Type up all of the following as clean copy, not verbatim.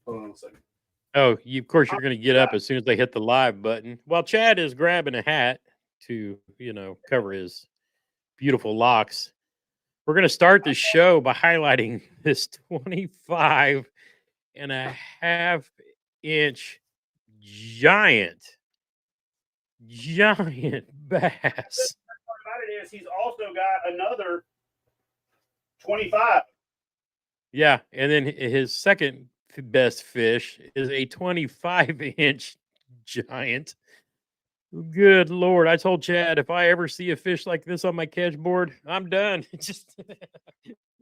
Hold on a second. Oh, of course, you're going to get up as soon as they hit the live button. While Chad is grabbing a hat to, cover his beautiful locks, we're going to start the show by highlighting this 25.5 inch giant bass. Part about it is he's also got another 25. Yeah, and then his second best fish is a 25-inch giant. Good Lord. I told Chad if I ever see a fish like this on my catch board, I'm done. Just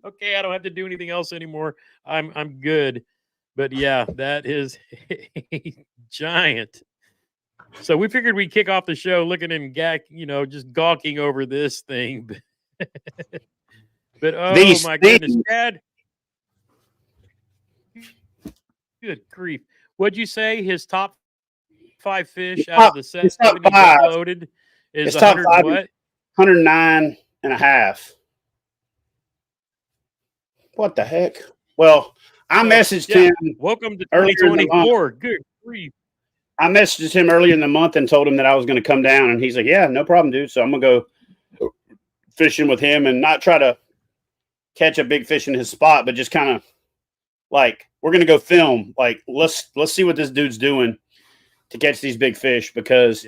okay, I don't have to do anything else anymore. I'm good. But yeah, that is a giant. So we figured we'd kick off the show looking and just gawking over this thing. But oh my goodness, Chad. Good grief. What'd you say? His top 5 fish out of the 7 he just loaded is 100 what? 109 and a half. What the heck? Well, I messaged him. Welcome to 2024. Good grief. I messaged him earlier in the month and told him that I was going to come down, and he's like, yeah, no problem, dude. So I'm going to go fishing with him and not try to catch a big fish in his spot, but just kind of like, we're going to go film. Like, let's see what this dude's doing to catch these big fish, because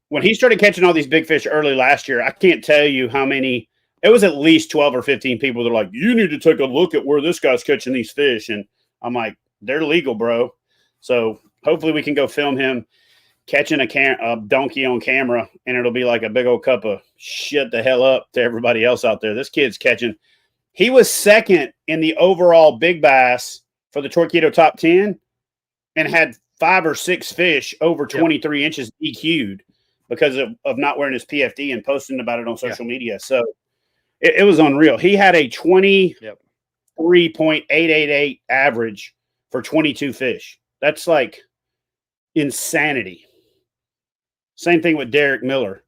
when he started catching all these big fish early last year, I can't tell you how many. It was at least 12 or 15 people that are like, you need to take a look at where this guy's catching these fish. And I'm like, they're legal, bro. So hopefully we can go film him catching a donkey on camera, and it'll be like a big old cup of shit the hell up to everybody else out there. This kid's catching. He was second in the overall big bass for the Torquedo Top 10 and had 5 or 6 fish over 23 inches DQ'd because of not wearing his PFD and posting about it on social media. So it was unreal. He had a 23.888 average for 22 fish. That's like insanity. Same thing with Derek Miller,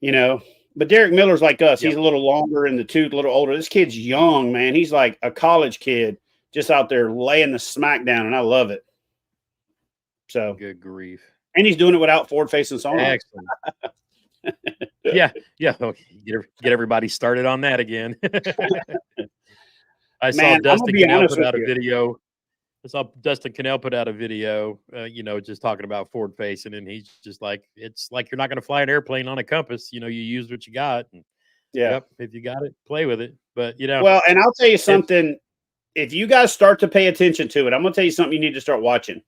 but Derek Miller's like us. He's a little longer in the tooth, a little older. This kid's young, man. He's like a college kid just out there laying the smack down, and I love it. So good grief. And he's doing it without forward-facing sonar. Excellent. Yeah. Okay. Get everybody started on that again. I saw Dustin Cannell put out a video. Just talking about forward facing, and he's just like, it's like you're not going to fly an airplane on a compass. You used what you got. And, if you got it, play with it. But well, and I'll tell you something. If you guys start to pay attention to it, I'm going to tell you something you need to start watching.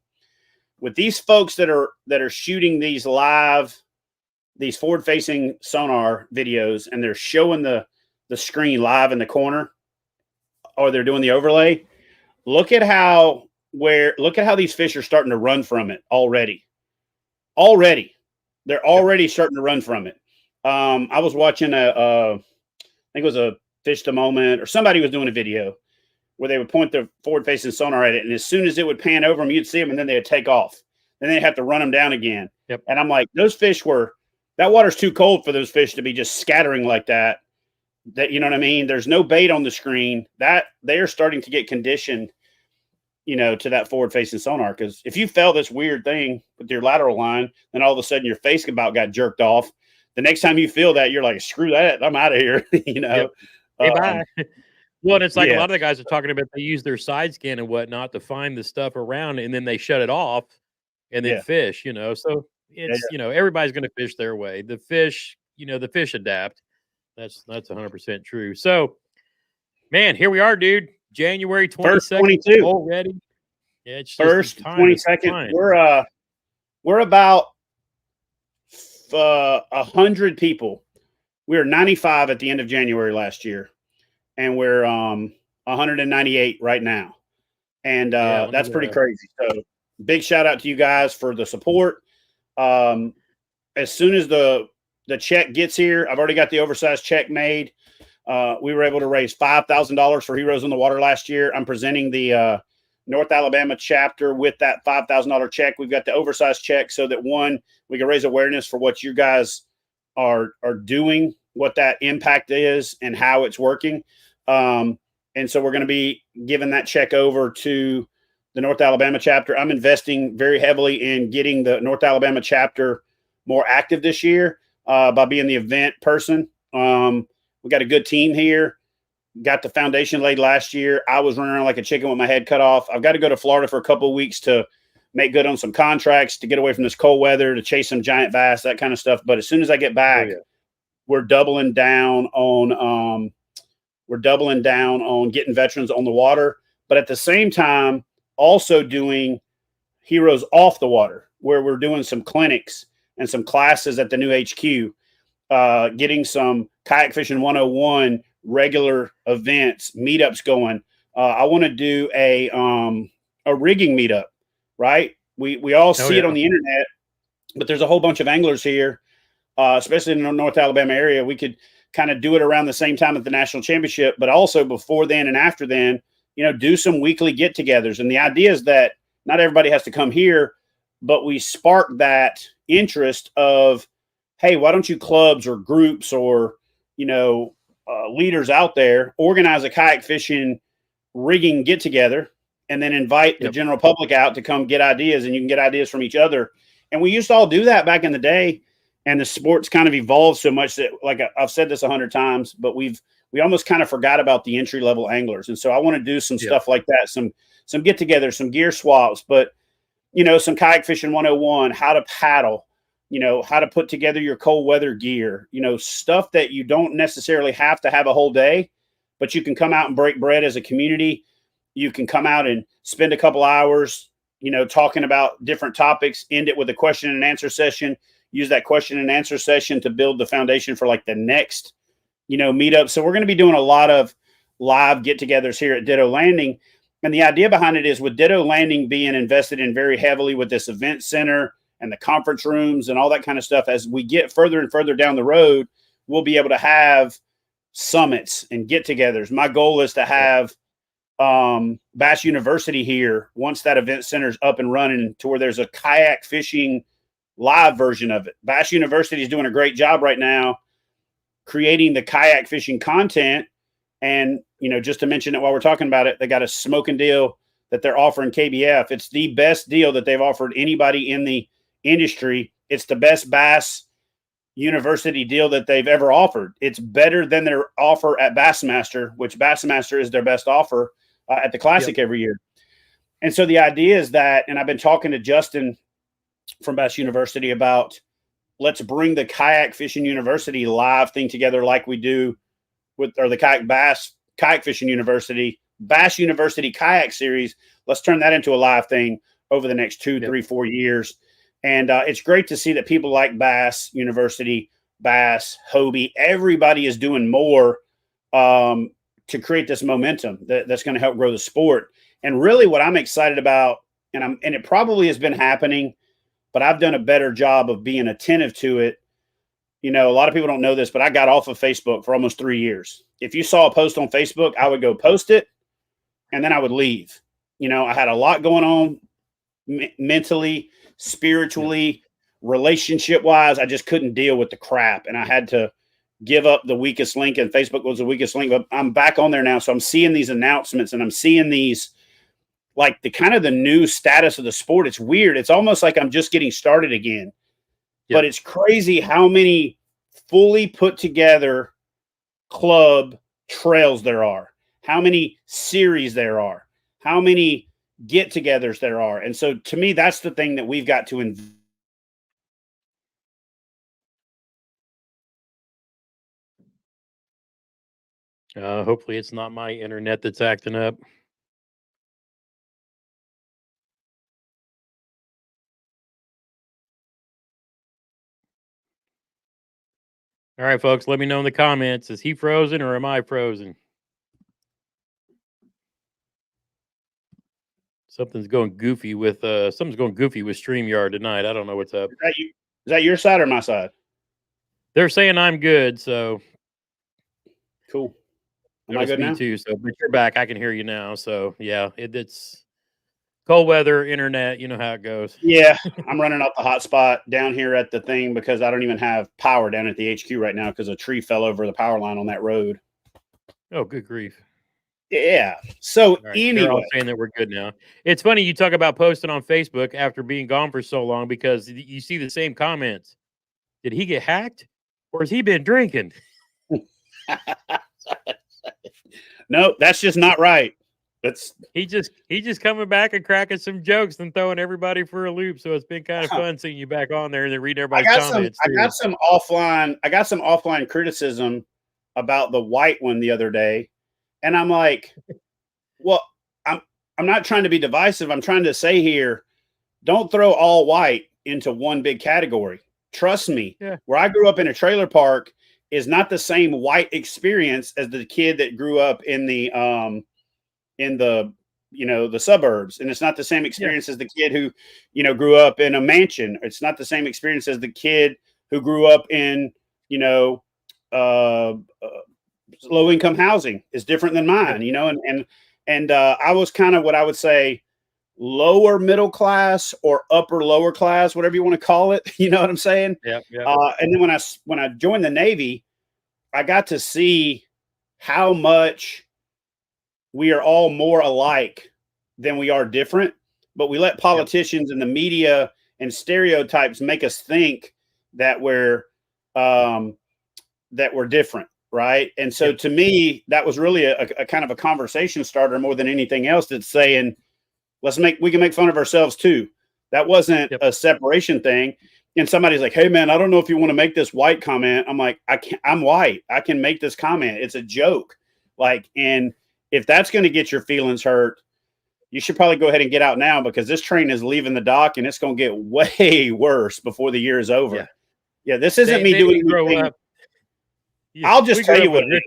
With these folks that are shooting these forward-facing sonar videos, and they're showing the screen live in the corner, or they're doing the overlay, look at how these fish are starting to run from it already. They're already starting to run from it. I was watching I think it was a Fish the Moment, or somebody was doing a video where they would point their forward-facing sonar at it, and as soon as it would pan over them, you'd see them, and then they would take off. Then they'd have to run them down again. Yep. And I'm like, that water's too cold for those fish to be just scattering like that. That, you know what I mean? There's no bait on the screen. That they are starting to get conditioned, to that forward-facing sonar. Because if you felt this weird thing with your lateral line, then all of a sudden your face about got jerked off. The next time you feel that, you're like, screw that, I'm out of here. Yep. Hey, bye. Well, and it's like a lot of the guys are talking about they use their side scan and whatnot to find the stuff around, and then they shut it off and then fish, So it's, everybody's going to fish their way. The fish adapt. That's 100% true. So, man, here we are, dude. January 22nd already. Yeah, it's first 22nd. We're about 100 people. We were 95 at the end of January last year, and we're 198 right now, and that's pretty crazy. So, big shout out to you guys for the support. As soon as the check gets here, I've already got the oversized check made. We were able to raise $5,000 for Heroes on the Water last year. I'm presenting the North Alabama chapter with that $5,000 check. We've got the oversized check so that, one, we can raise awareness for what you guys are doing, what that impact is, and how it's working. And so we're going to be giving that check over to the North Alabama chapter. I'm investing very heavily in getting the North Alabama chapter more active this year by being the event person. We got a good team here. Got the foundation laid last year. I was running around like a chicken with my head cut off. I've got to go to Florida for a couple of weeks to make good on some contracts, to get away from this cold weather, to chase some giant bass, that kind of stuff. But as soon as I get back, we're doubling down on getting veterans on the water, but at the same time, also doing heroes off the water, where we're doing some clinics and some classes at the new HQ, getting some kayak fishing 101 regular events, meetups going. I want to do a rigging meetup, right? We all see it on the internet, but there's a whole bunch of anglers here, especially in the North Alabama area. We could kind of do it around the same time at the national championship, but also before then and after then, do some weekly get-togethers. And the idea is that not everybody has to come here, but we spark that interest of, hey, why don't you clubs or groups or, leaders out there organize a kayak fishing rigging get together and then invite the general public out to come get ideas, and you can get ideas from each other. And we used to all do that back in the day. And the sport's kind of evolved so much that, like I've said this 100 times, but we almost kind of forgot about the entry level anglers. And so I want to do some stuff like that, some get together, some gear swaps, but some kayak fishing 101, how to paddle, how to put together your cold weather gear, stuff that you don't necessarily have to have a whole day, but you can come out and break bread as a community. You can come out and spend a couple hours, talking about different topics, end it with a question and answer session, use that question and answer session to build the foundation for like the next, meetup. So we're going to be doing a lot of live get-togethers here at Ditto Landing. And the idea behind it is, with Ditto Landing being invested in very heavily with this event center and the conference rooms and all that kind of stuff, as we get further and further down the road, we'll be able to have summits and get-togethers. My goal is to have Bass University here once that event center's up and running, to where there's a kayak fishing live version of it. Bass University is doing a great job right now creating the kayak fishing content. And, just to mention it while we're talking about it, they got a smoking deal that they're offering KBF. It's the best deal that they've offered anybody in the industry. It's the best Bass University deal that they've ever offered. It's better than their offer at Bassmaster, which Bassmaster is their best offer at the Classic every year. And so the idea is that, and I've been talking to Justin from Bass University about, let's bring the Kayak Fishing University live thing together like we do with, or the Kayak Fishing University, Bass University Kayak Series. Let's turn that into a live thing over the next 2, 3, 4 years. And it's great to see that people like Bass University, Bass, Hobie, everybody is doing more to create this momentum that's going to help grow the sport. And really what I'm excited about, and it probably has been happening, but I've done a better job of being attentive to it. A lot of people don't know this, but I got off of Facebook for almost 3 years. If you saw a post on Facebook, I would go post it and then I would leave. I had a lot going on mentally, spiritually, relationship wise. I just couldn't deal with the crap, and I had to give up the weakest link, and Facebook was the weakest link. But I'm back on there now. So I'm seeing these announcements, and I'm seeing these, like, the kind of the new status of the sport. It's weird. It's almost like I'm just getting started again. But it's crazy how many fully put together club trails there are, how many series there are, how many get-togethers there are. And so to me, that's the thing that we've got to invest. Hopefully it's not my internet that's acting up. All right, folks, let me know in the comments. Is he frozen or am I frozen? Something's going goofy with StreamYard tonight. I don't know what's up. Is that your side or my side? They're saying I'm good, so cool. Am I good now? too. So, but you're back. I can hear you now. So, yeah, it's cold weather, internet. You know how it goes. Yeah, I'm running off the hotspot down here at the thing because I don't even have power down at the HQ right now because a tree fell over the power line on that road. Oh, good grief! Yeah. So All right, they're all anyway, saying that we're good now. It's funny you talk about posting on Facebook after being gone for so long because you see the same comments. Did he get hacked, or has he been drinking? no, that's just not right. That's He just coming back and cracking some jokes and throwing everybody for a loop. So it's been kind of fun seeing you back on there and then reading everybody's comments I too. got some offline criticism about the white one the other day, and I'm like, well, I'm not trying to be divisive. I'm trying to say here, don't throw all white into one big category. Trust me, Yeah. where I grew up in a trailer park is not the same white experience as the kid that grew up in the the suburbs, and it's not the same experience as the kid who grew up in a mansion. It's not the same experience as the kid who grew up in uh, uh, low income housing. Is different than mine, and I was kind of what I would say lower middle class or upper lower class, whatever you want to call it. You know what I'm saying? Yeah. Yeah. And then when I joined the Navy, I got to see how much we are all more alike than we are different, but we let politicians and the media and stereotypes make us think that we're different, right? And so to me, that was really a kind of a conversation starter more than anything else. That's saying, we can make fun of ourselves too. That wasn't a separation thing. And somebody's like, hey man, I don't know if you want to make this white comment. I'm like, I'm white. I can make this comment. It's a joke. And if that's going to get your feelings hurt, you should probably go ahead and get out now, because this train is leaving the dock and it's going to get way worse before the year is over. Yeah, this isn't me doing anything. I'll just tell you what it is.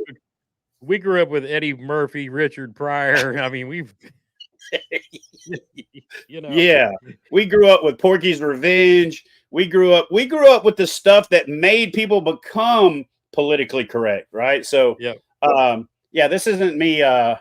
We grew up with Eddie Murphy, Richard Pryor. I mean, we've Yeah, we grew up with Porky's Revenge. We grew up with the stuff that made people become politically correct, right? So this isn't me I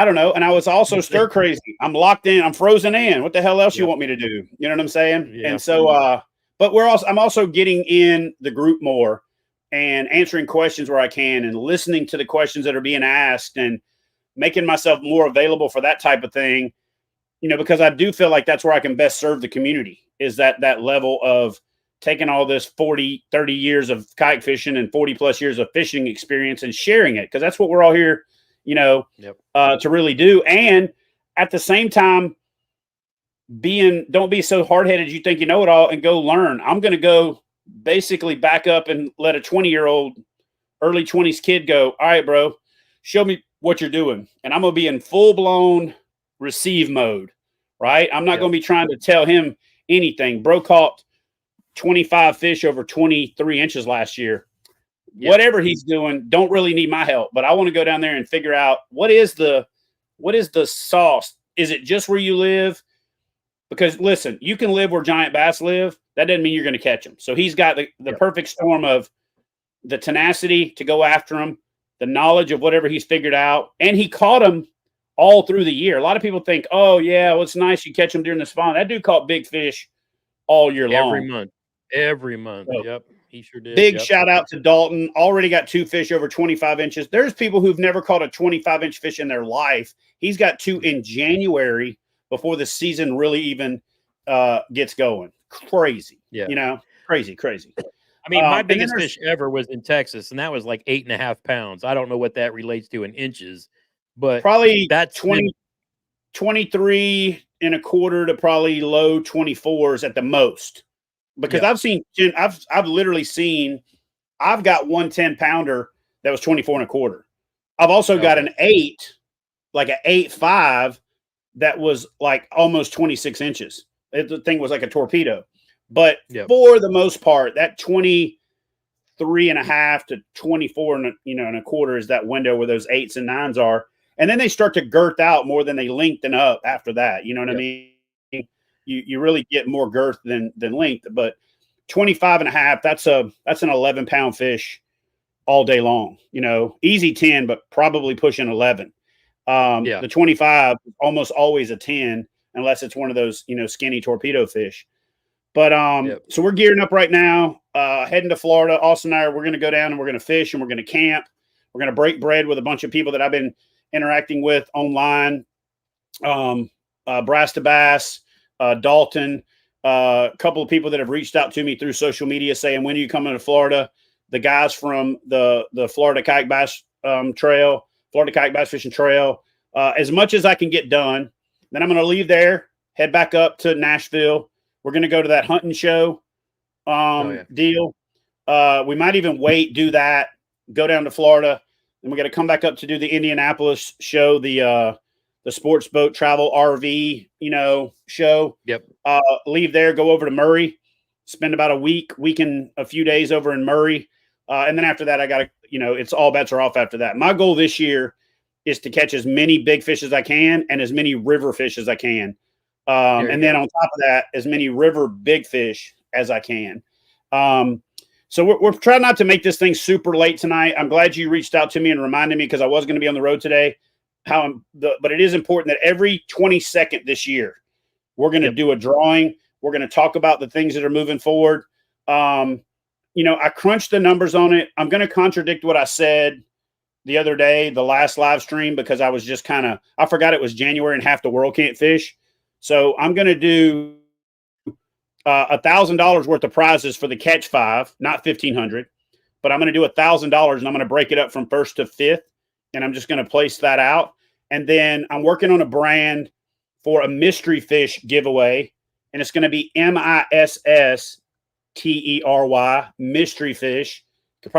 don't know. And I was also stir crazy. I'm locked in, I'm frozen in. What the hell else you want me to do? You know what I'm saying? Yeah. And so but I'm also getting in the group more and answering questions where I can and listening to the questions that are being asked and making myself more available for that type of thing, because I do feel like that's where I can best serve the community, is that level of taking all this 40, 30 years of kayak fishing and 40 plus years of fishing experience and sharing it. Cause that's what we're all here, to really do. And at the same time, don't be so hard headed. You think you know it all, and go learn. I'm going to go basically back up and let a 20-year-old, early 20s kid go, all right, bro, show me what you're doing. And I'm going to be in full blown receive mode, right? I'm not going to be trying to tell him anything. Bro caught 25 fish over 23 inches last year. Whatever he's doing, don't really need my help, but I want to go down there and figure out what is the sauce. Is it just where you live? Because listen, you can live where giant bass live. That doesn't mean you're going to catch them. So he's got the perfect storm of the tenacity to go after them, the knowledge of whatever he's figured out, and he caught them all through the year. A lot of people think, oh yeah, well, it's nice you catch them during the spawn. That dude caught big fish all year long. Every month. So, he sure did. Big shout out to Dalton. Already got 2 fish over 25 inches. There's people who've never caught a 25-inch fish in their life. He's got 2 in January before the season really even gets going. Crazy. Crazy. I mean, my biggest fish ever was in Texas, and that was like 8.5 pounds. I don't know what that relates to in inches, but probably that's 23 and a quarter to probably low 24s at the most. Because I've literally seen, I've got 1 10-pounder that was 24 and a quarter. I've also got an 8, like an 8.5 that was like almost 26 inches. The thing was like a torpedo. But for the most part, that 23 and a half to 24 and a quarter is that window where those 8s and 9s are. And then they start to girth out more than they lengthen up after that. You know what I mean? You really get more girth than length, but 25 and a half, that's an 11-pound fish all day long, easy 10, but probably pushing 11. The 25 almost always a 10, unless it's one of those, skinny torpedo fish. But so we're gearing up right now, heading to Florida. Austin and I we're going to go down and we're going to fish and we're going to camp. We're going to break bread with a bunch of people that I've been interacting with online. Brass to Bass, Dalton, a couple of people that have reached out to me through social media saying, when are you coming to Florida? The guys from the Florida Kayak Bass Trail, Florida Kayak Bass Fishing Trail, as much as I can get done. Then I'm going to leave there, head back up to Nashville. We're going to go to that hunting show deal. We might even do that, go down to Florida. Then we got to come back up to do the Indianapolis show, the sports boat travel RV, show. Yep. Leave there, go over to Murray, spend about a week and a few days over in Murray. And then after that, I got to, it's all bets are off after that. My goal this year is to catch as many big fish as I can and as many river fish as I can. And then on top of that, as many river big fish as I can. So we're trying not to make this thing super late tonight. I'm glad you reached out to me and reminded me, because I was going to be on the road today. But it is important that every 22nd this year, we're going to do a drawing. We're going to talk about the things that are moving forward. I crunched the numbers on it. I'm going to contradict what I said the other day, the last live stream, because I was just I forgot it was January and half the world can't fish. So I'm going to do $1,000 worth of prizes for the catch 5, not $1,500, but I'm going to do $1,000 and I'm going to break it up from 1st to 5th. And I'm just going to place that out. And then I'm working on a brand for a mystery fish giveaway. And it's going to be MISSTERY, mystery fish. You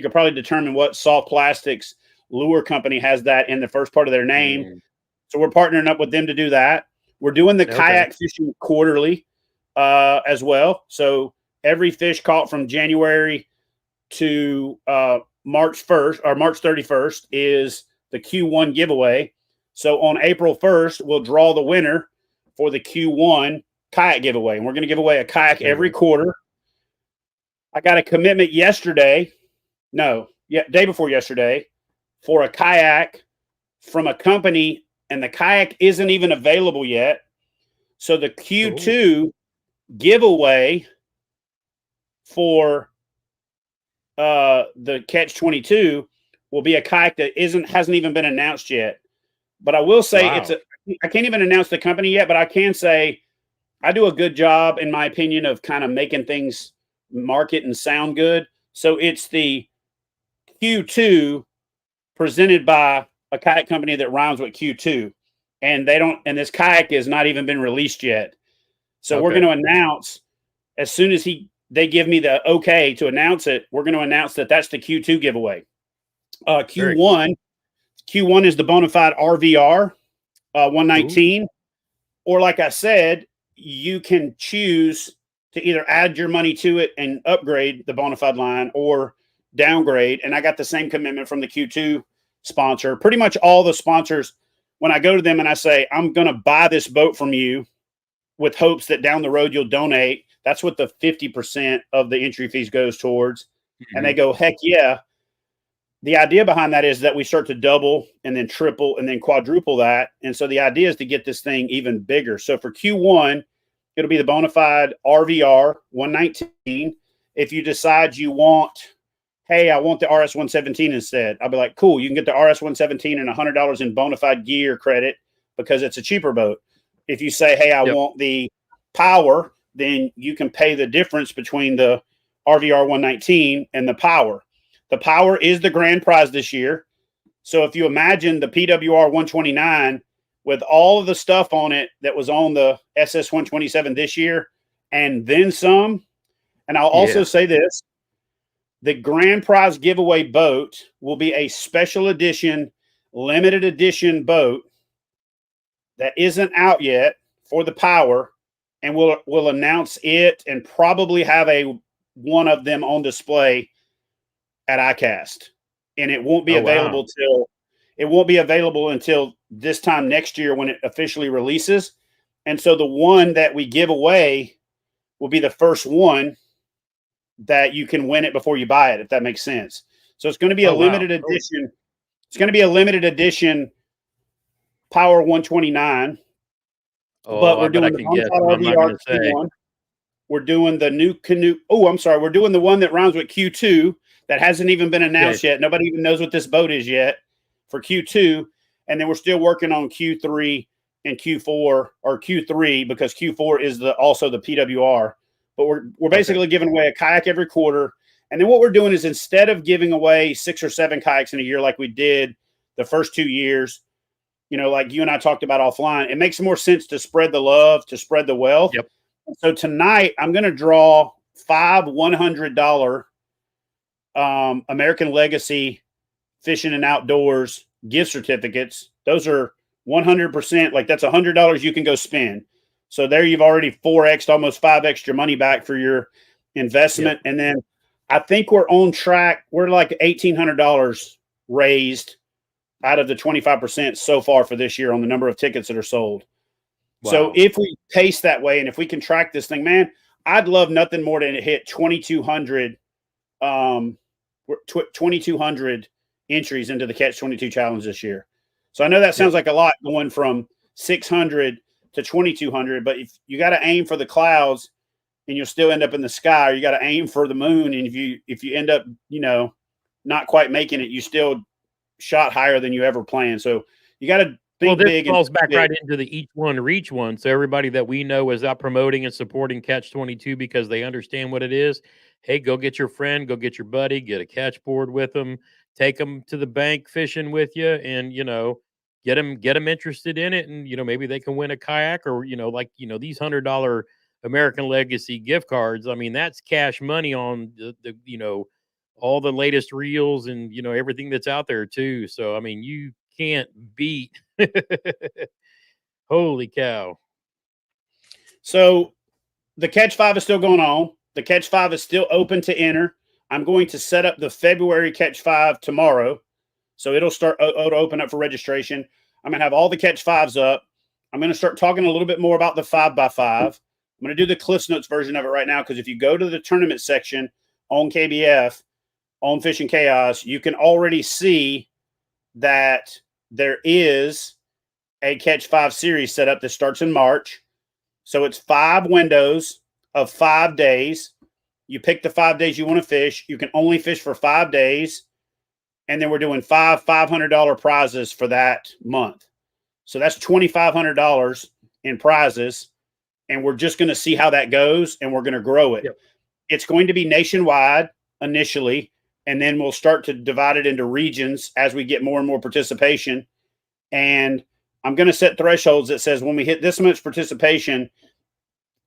could probably determine what Soft Plastics lure company has that in the first part of their name. So we're partnering up with them to do that. We're doing the kayak fishing quarterly as well. So every fish caught from January to March 1st or March 31st is the Q1 giveaway. So on April 1st, we'll draw the winner for the Q1 kayak giveaway. And we're going to give away a kayak every quarter. I got a commitment day before yesterday, for a kayak from a company, and the kayak isn't even available yet. So the Q2 giveaway for the Catch 22 will be a kayak that hasn't even been announced yet. But I will say I can't even announce the company yet, but I can say I do a good job, in my opinion, of kind of making things market and sound good. So it's the Q2 presented by a kayak company that rhymes with Q2, and this kayak has not even been released yet. So we're going to announce as soon as they give me the okay to announce it. We're going to announce that that's the Q2 giveaway. Q1 is the Bonafide RVR 119. Ooh. Or like I said, you can choose to either add your money to it and upgrade the Bonafide line or downgrade. And I got the same commitment from the Q2 sponsor. Pretty much all the sponsors, when I go to them and I say, I'm going to buy this boat from you with hopes that down the road you'll donate, that's what the 50% of the entry fees goes towards. Mm-hmm. And they go, heck yeah. The idea behind that is that we start to double and then triple and then quadruple that. And so the idea is to get this thing even bigger. So for Q1, it'll be the Bonafide RVR 119. If you decide you want, hey, I want the RS 117 instead, I'll be like, cool, you can get the RS 117 and $100 in Bonafide gear credit because it's a cheaper boat. If you say, hey, I want the Power, then you can pay the difference between the RVR 119 and the Power. The Power is the grand prize this year. So if you imagine the PWR 129 with all of the stuff on it that was on the SS 127 this year and then some, and I'll also say this, the grand prize giveaway boat will be a special edition, limited edition boat that isn't out yet for the Power, and we'll announce it and probably have one of them on display at ICAST, and it won't be available until this time next year when it officially releases. And so the one that we give away will be the first one that you can win it before you buy it, if that makes sense. So it's going to be a limited edition. It's going to be a limited edition Power 129. But we're doing the RVR Q1. We're doing the new canoe. Oh, I'm sorry. We're doing the one that rhymes with Q2, that hasn't even been announced yet. Nobody even knows what this boat is yet for Q2. And then we're still working on Q3 and Q4 or Q3 because Q4 is also the PWR. But we're basically giving away a kayak every quarter. And then what we're doing is instead of giving away 6 or 7 kayaks in a year like we did the first 2 years, like you and I talked about offline, it makes more sense to spread the love, to spread the wealth. Yep. So tonight I'm going to draw 5 $100 American Legacy Fishing and Outdoors gift certificates. Those are 100%, like that's $100 you can go spend. So there you've already 4x'd, almost 5x your money back for your investment. Yep. And then I think we're on track. We're like $1,800 raised out of the 25% so far for this year on the number of tickets that are sold. Wow. So if we pace that way and if we can track this thing, man, I'd love nothing more than to hit 2,200 entries into the Catch 22 challenge this year. So I know that sounds like a lot going from 600 to 2,200, but if you got to aim for the clouds and you'll still end up in the sky, or you got to aim for the moon. And if you end up, not quite making it, you still shot higher than you ever planned. So you got to think big. This falls back right into the each one reach one. So everybody that we know is out promoting and supporting Catch 22 because they understand what it is. Hey, go get your friend, go get your buddy, get a catch board with them, take them to the bank fishing with you, and get them interested in it, and maybe they can win a kayak or these $100 American Legacy gift cards. I mean, that's cash money on the all the latest reels and everything that's out there too. So I mean, you can't beat. Holy cow. So the Catch 5 is still going on. The Catch 5 is still open to enter. I'm going to set up the February Catch 5 tomorrow. So it'll open up for registration. I'm going to have all the Catch 5s up. I'm going to start talking a little bit more about the 5x5. I'm going to do the Cliff Notes version of it right now, because if you go to the tournament section on KBF, on Fishing Chaos, you can already see that there is a Catch 5 series set up that starts in March. So it's 5 windows of 5 days. You pick the 5 days you want to fish. You can only fish for 5 days. And then we're doing 5 $500 prizes for that month. So that's $2,500 in prizes. And we're just going to see how that goes, and we're going to grow it. Yep. It's going to be nationwide initially, and then we'll start to divide it into regions as we get more and more participation. And I'm going to set thresholds that says when we hit this much participation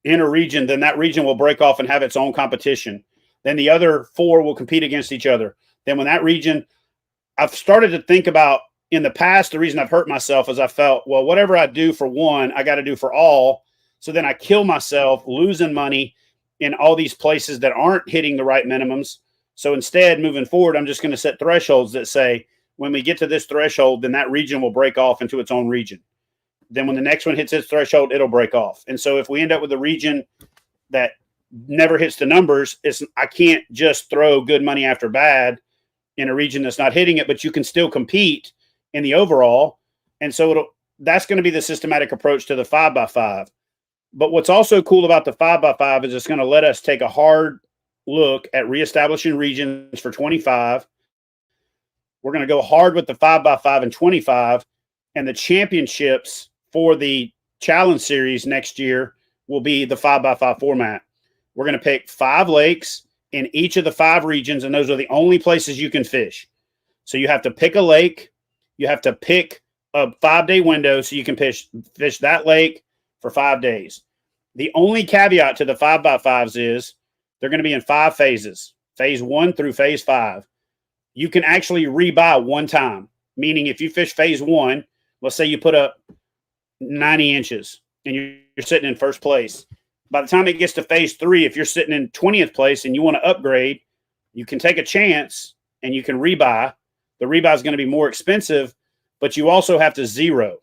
in a region, then that region will break off and have its own competition. Then the other 4 will compete against each other. Then when that region, I've started to think about, in the past, the reason I've hurt myself is I felt, well, whatever I do for one, I got to do for all. So then I kill myself losing money in all these places that aren't hitting the right minimums. So instead, moving forward, I'm just going to set thresholds that say, when we get to this threshold, then that region will break off into its own region. Then when the next one hits its threshold, it'll break off. And so if we end up with a region that never hits the numbers, I can't just throw good money after bad in a region that's not hitting it, but you can still compete in the overall. And so that's going to be the systematic approach to the 5x5. But what's also cool about the 5x5 is it's going to let us take a hard look at reestablishing regions for 25. We're going to go hard with the 5x5 and 25, and the championships for the challenge series next year will be the 5x5 format. We're going to pick 5 lakes in each of the 5 regions, and those are the only places you can fish. So you have to pick a lake. You have to pick a 5-day window so you can fish that lake for 5 days. The only caveat to the 5x5s is they're going to be in 5 phases, phase 1 through phase 5. You can actually rebuy one time, meaning if you fish phase 1, let's say you put up 90 inches and you're sitting in first place. By the time it gets to phase 3, if you're sitting in 20th place and you want to upgrade, you can take a chance and you can rebuy. The rebuy is going to be more expensive, but you also have to zero.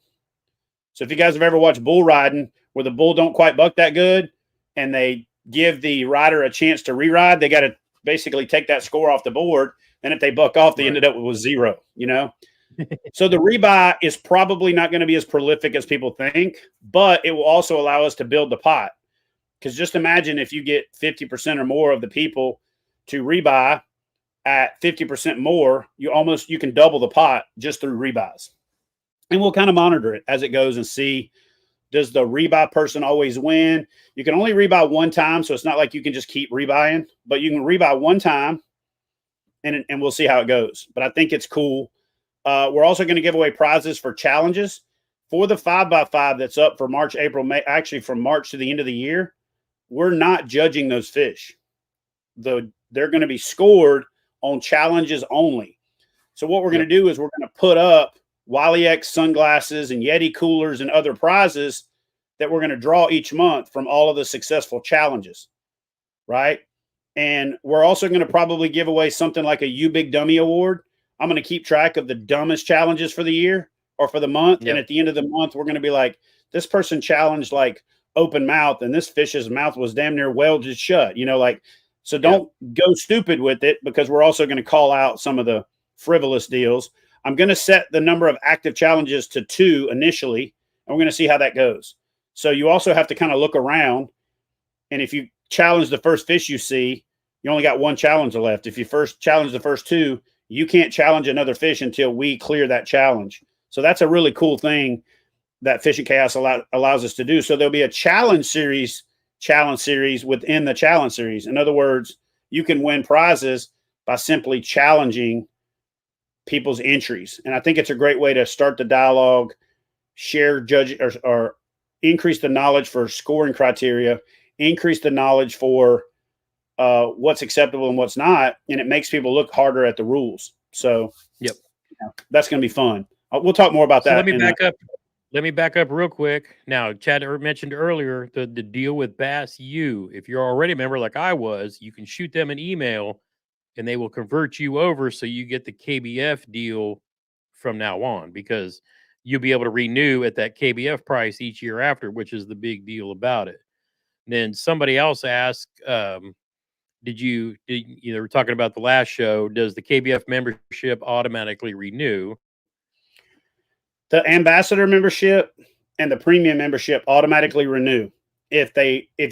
So if you guys have ever watched bull riding where the bull don't quite buck that good and they give the rider a chance to re-ride, they got to basically take that score off the board. And if they buck off, they ended up with 0, So the rebuy is probably not going to be as prolific as people think, but it will also allow us to build the pot. Because just imagine if you get 50% or more of the people to rebuy, at 50% more, you can double the pot just through rebuys. And we'll kind of monitor it as it goes and see, does the rebuy person always win? You can only rebuy one time, so it's not like you can just keep rebuying, but you can rebuy one time and we'll see how it goes. But I think it's cool. We're also going to give away prizes for challenges for the 5x5 that's up for March, April, May, actually from March to the end of the year. We're not judging those fish. They're going to be scored on challenges only. So what we're going to do is we're going to put up Wally X sunglasses and Yeti coolers and other prizes that we're going to draw each month from all of the successful challenges, right? And we're also going to probably give away something like a You Big Dummy Award. I'm going to keep track of the dumbest challenges for the year or for the month. Yep. And at the end of the month, we're going to be like, this person challenged like open mouth and this fish's mouth was damn near welded shut, so don't go stupid with it, because we're also going to call out some of the frivolous deals. I'm going to set the number of active challenges to 2 initially, and we're going to see how that goes. So you also have to kind of look around. And if you challenge the first fish you see, you only got 1 challenge left. If you first challenge the first 2, you can't challenge another fish until we clear that challenge. So that's a really cool thing that Fishing Chaos allows us to do. So there'll be a challenge series within the challenge series. In other words, you can win prizes by simply challenging people's entries. And I think it's a great way to start the dialogue, share judge or increase the knowledge for scoring criteria, increase the knowledge for what's acceptable and what's not. And it makes people look harder at the rules. So that's going to be fun. We'll talk more about that. Let me back up real quick. Now, Chad mentioned earlier the deal with Bass U. If you're already a member like I was, you can shoot them an email and they will convert you over so you get the KBF deal from now on, because you'll be able to renew at that KBF price each year after, which is the big deal about it. And then somebody else asked, you were talking about the last show, does the KBF membership automatically renew? The ambassador membership and the premium membership automatically renew. If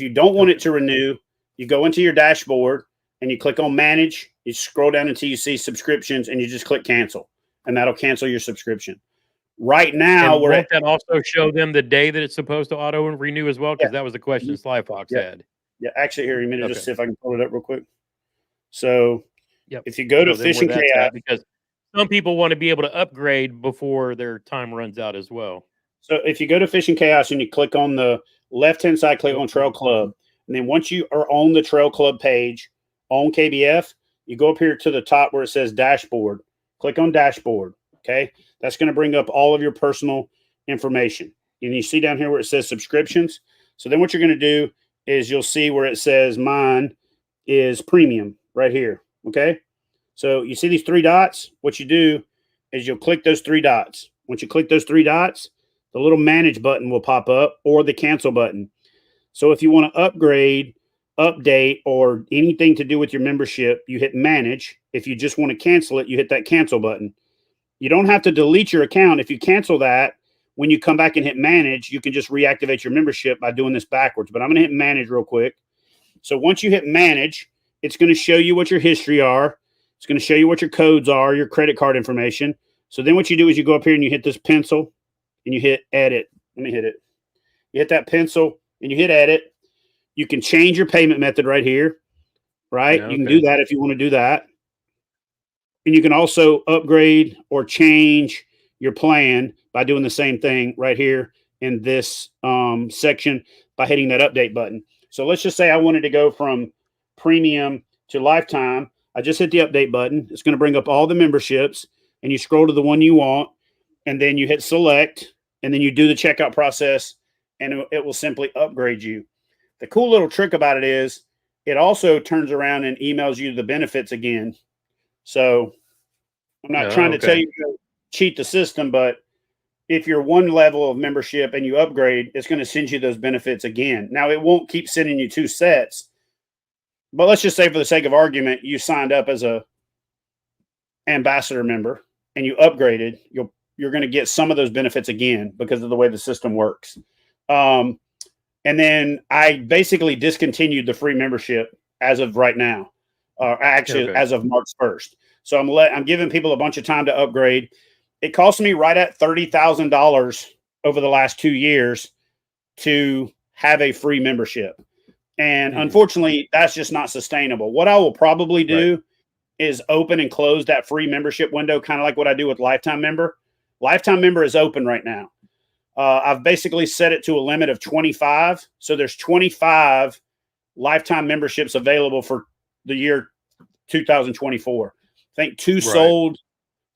you don't want it to renew, you go into your dashboard and you click on manage, you scroll down until you see subscriptions and you just click cancel, and that'll cancel your subscription. Right now, won't that also show them the day that it's supposed to auto and renew as well? Because that was the question Sly Fox had. Yeah, actually, here, you minute, just see if I can pull it up real quick. So if you go to Fishing Chaos, because some people want to be able to upgrade before their time runs out as well. So if you go to Fishing Chaos and you click on the left-hand side, click on Trail Club, and then once you are on the Trail Club page on KBF, you go up here to the top where it says Dashboard. Click on Dashboard, okay? That's going to bring up all of your personal information. And you see down here where it says Subscriptions. So then what you're going to do is you'll see where it says mine is premium right here, okay? So you see these 3 dots? What you do is you'll click those 3 dots. Once you click those 3 dots, the little manage button will pop up, or the cancel button. So if you want to upgrade, update, or anything to do with your membership, you hit manage. If you just want to cancel it, you hit that cancel button. You don't have to delete your account. If you cancel that, when you come back and hit manage, you can just reactivate your membership by doing this backwards. But I'm going to hit manage real quick. So once you hit manage, it's going to show you what your history are. It's going to show you what your codes are, your credit card information. So then what you do is you go up here and you hit this pencil and you hit edit. Let me hit it. You hit that pencil and you hit edit. You can change your payment method right here, right? You can do that if you want to do that. And you can also upgrade or change your plan by doing the same thing right here in this section by hitting that update button. So let's just say I wanted to go from premium to lifetime. I just hit the update button. It's going to bring up all the memberships, and you scroll to the one you want, and then you hit select, and then you do the checkout process, and it will simply upgrade you. The cool little trick about it is it also turns around and emails you the benefits again. So I'm not trying to tell you to cheat the system, but if you're one level of membership and you upgrade, it's going to send you those benefits again. Now, it won't keep sending you 2 sets. But let's just say, for the sake of argument, you signed up as a ambassador member and you upgraded, you're going to get some of those benefits again because of the way the system works. And then I basically discontinued the free membership as of right now. actually Okay. as of March 1st. So I'm giving people a bunch of time to upgrade. It cost me right at $30,000 over the last 2 years to have a free membership. And Mhm. unfortunately, that's just not sustainable. What I will probably Right. do is open and close that free membership window, kind of like what I do with Lifetime Member. Lifetime Member is open right now. I've basically set it to a limit of 25. So there's 25 lifetime memberships available for the year 2024. Right.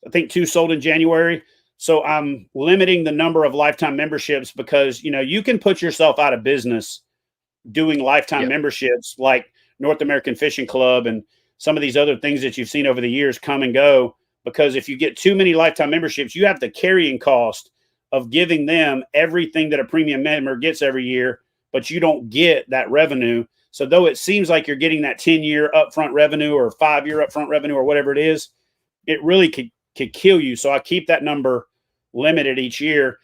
I think two sold in January. So I'm limiting the number of lifetime memberships because, you can put yourself out of business doing lifetime Yep. memberships like North American Fishing Club and some of these other things that you've seen over the years come and go. Because if you get too many lifetime memberships, you have the carrying cost of giving them everything that a premium member gets every year, but you don't get that revenue. So though it seems like you're getting that 10-year upfront revenue or 5-year upfront revenue or whatever it is, it really could kill you. So I keep that number limited each year.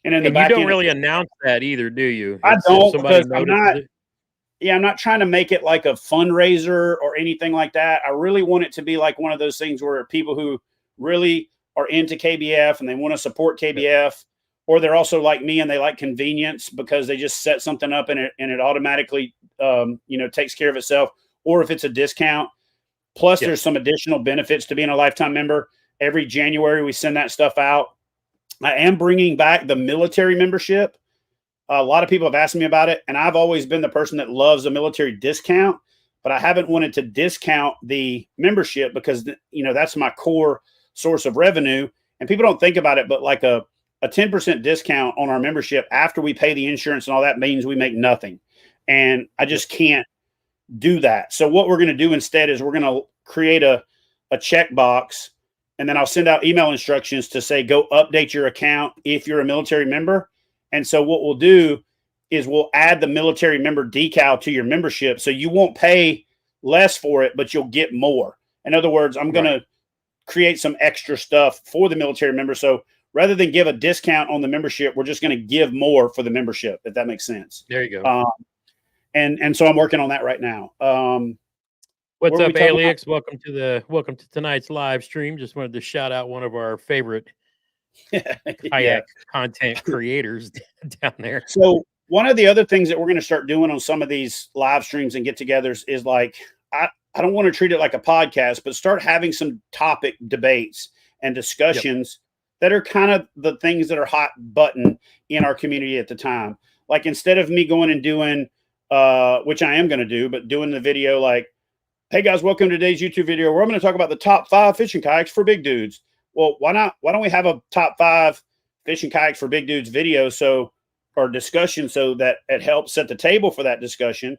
And in the And you back don't end, really announce that either, do you? I It's if don't somebody because I'm notices not it. yeah, I'm not trying to make it like a fundraiser or anything like that. I really want it to be like one of those things where people who really are into KBF and they want to support Yep. KBF, or they're also like me and they like convenience because they just set something up and it automatically takes care of itself. Or if it's a discount, plus Yep. there's some additional benefits to being a lifetime member. Every January we send that stuff out. I am bringing back the military membership. A lot of people have asked me about it, and I've always been the person that loves a military discount, but I haven't wanted to discount the membership because that's my core source of revenue. And people don't think about it, but like a 10% discount on our membership after we pay the insurance and all that means we make nothing. And I Yep. just can't do that. So what we're going to do instead is we're going to create a checkbox, and then I'll send out email instructions to say, go update your account if you're a military member. And so what we'll do is we'll add the military member decal to your membership. So you won't pay less for it, but you'll get more. In other words, I'm going Right. to create some extra stuff for the military member. So rather than give a discount on the membership, we're just going to give more for the membership, if that makes sense. There you go. And so I'm working on that right now. What's What were we up, talking about? Alex? Welcome to tonight's live stream. Just wanted to shout out one of our favorite Yeah. kayak content creators down there. So one of the other things that we're going to start doing on some of these live streams and get-togethers is like I don't want to treat it like a podcast, but start having some topic debates and discussions that are kind of the things that are hot button in our community at the time. Like instead of me going and doing, which I am going to do, but doing the video like, hey guys, welcome to today's YouTube video where I'm going to talk about the top 5 fishing kayaks for big dudes. Well, why not? Why don't we have a top 5 fishing kayaks for big dudes video or discussion so that it helps set the table for that discussion?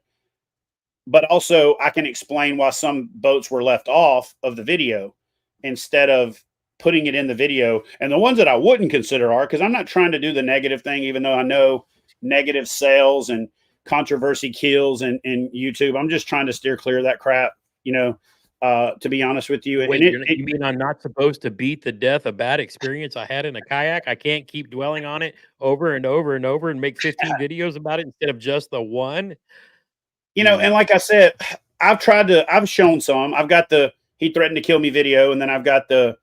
But also I can explain why some boats were left off of the video instead of putting it in the video. And the ones that I wouldn't consider are because I'm not trying to do the negative thing, even though I know negative sales and controversy kills in YouTube. I'm just trying to steer clear of that crap, to be honest with you. Wait, And you mean I'm not supposed to beat the death a bad experience I had in a kayak? I can't keep dwelling on it over and over and over and make 15 videos about it instead of just the one? and like I said, I've shown some. I've got the he threatened to kill me video, and then I've got the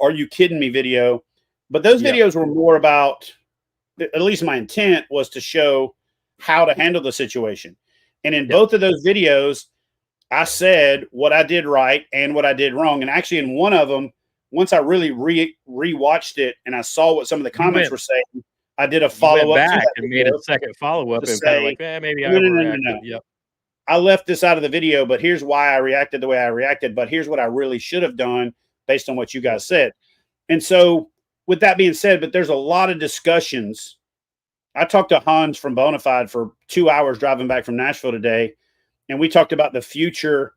are you kidding me video. But those Yep. videos were more about, at least my intent was to show how to handle the situation. And in Yep. both of those videos, I said what I did right and what I did wrong. And actually, in one of them, once I really rewatched it and I saw what some of the comments were saying, I did a You follow went up to back that and made video a second follow up to and kind of say, like, maybe I no. overreacted. Yep. I left this out of the video, but here's why I reacted the way I reacted. But here's what I really should have done based on what you guys said. And so, with that being said, but there's a lot of discussions. I talked to Hans from Bonafide for 2 hours driving back from Nashville today, and we talked about the future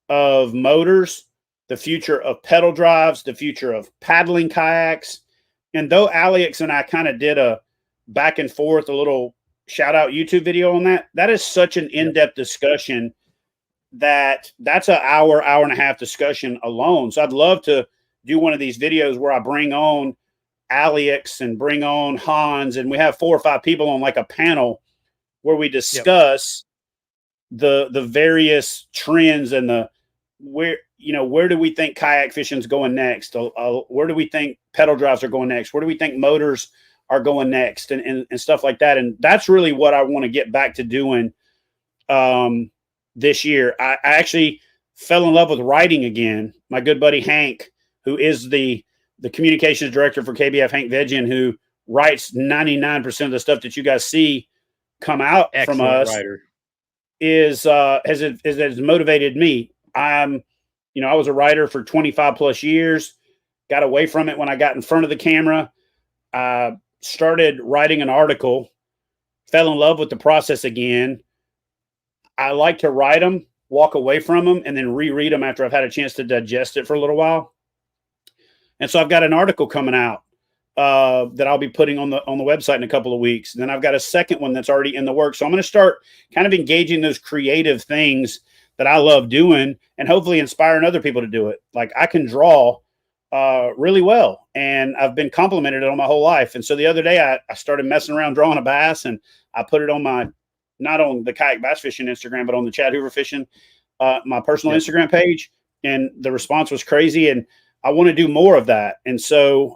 of motors, the future of pedal drives, the future of paddling kayaks. And though Alex and I kind of did a back and forth, a little shout out YouTube video on that, that is such an in-depth discussion that's an hour and a half discussion alone. So I'd love to do one of these videos where I bring on Alex and bring on Hans, and we have 4 or 5 people on like a panel where we discuss the various trends and where do we think kayak fishing is going next? Where do we think pedal drives are going next? Where do we think motors are going next, and stuff like that? And that's really what I want to get back to doing this year. I actually fell in love with writing again. My good buddy Hank, who is the communications director for KBF, Hank Vegian, who writes 99% of the stuff that you guys see come out Excellent from us, writer. has motivated me. I was a writer for 25 plus years, got away from it when I got in front of the camera. I started writing an article, fell in love with the process again. I like to write them, walk away from them, and then reread them after I've had a chance to digest it for a little while. And so I've got an article coming out that I'll be putting on the website in a couple of weeks. And then I've got a second one that's already in the works. So I'm going to start kind of engaging those creative things that I love doing, and hopefully inspiring other people to do it. Like, I can draw really well, and I've been complimented on my whole life. And so the other day I started messing around drawing a bass, and I put it on not on the Kayak Bass Fishing Instagram, but on the Chad Hoover Fishing, my personal Instagram page. And the response was crazy. And I want to do more of that. And so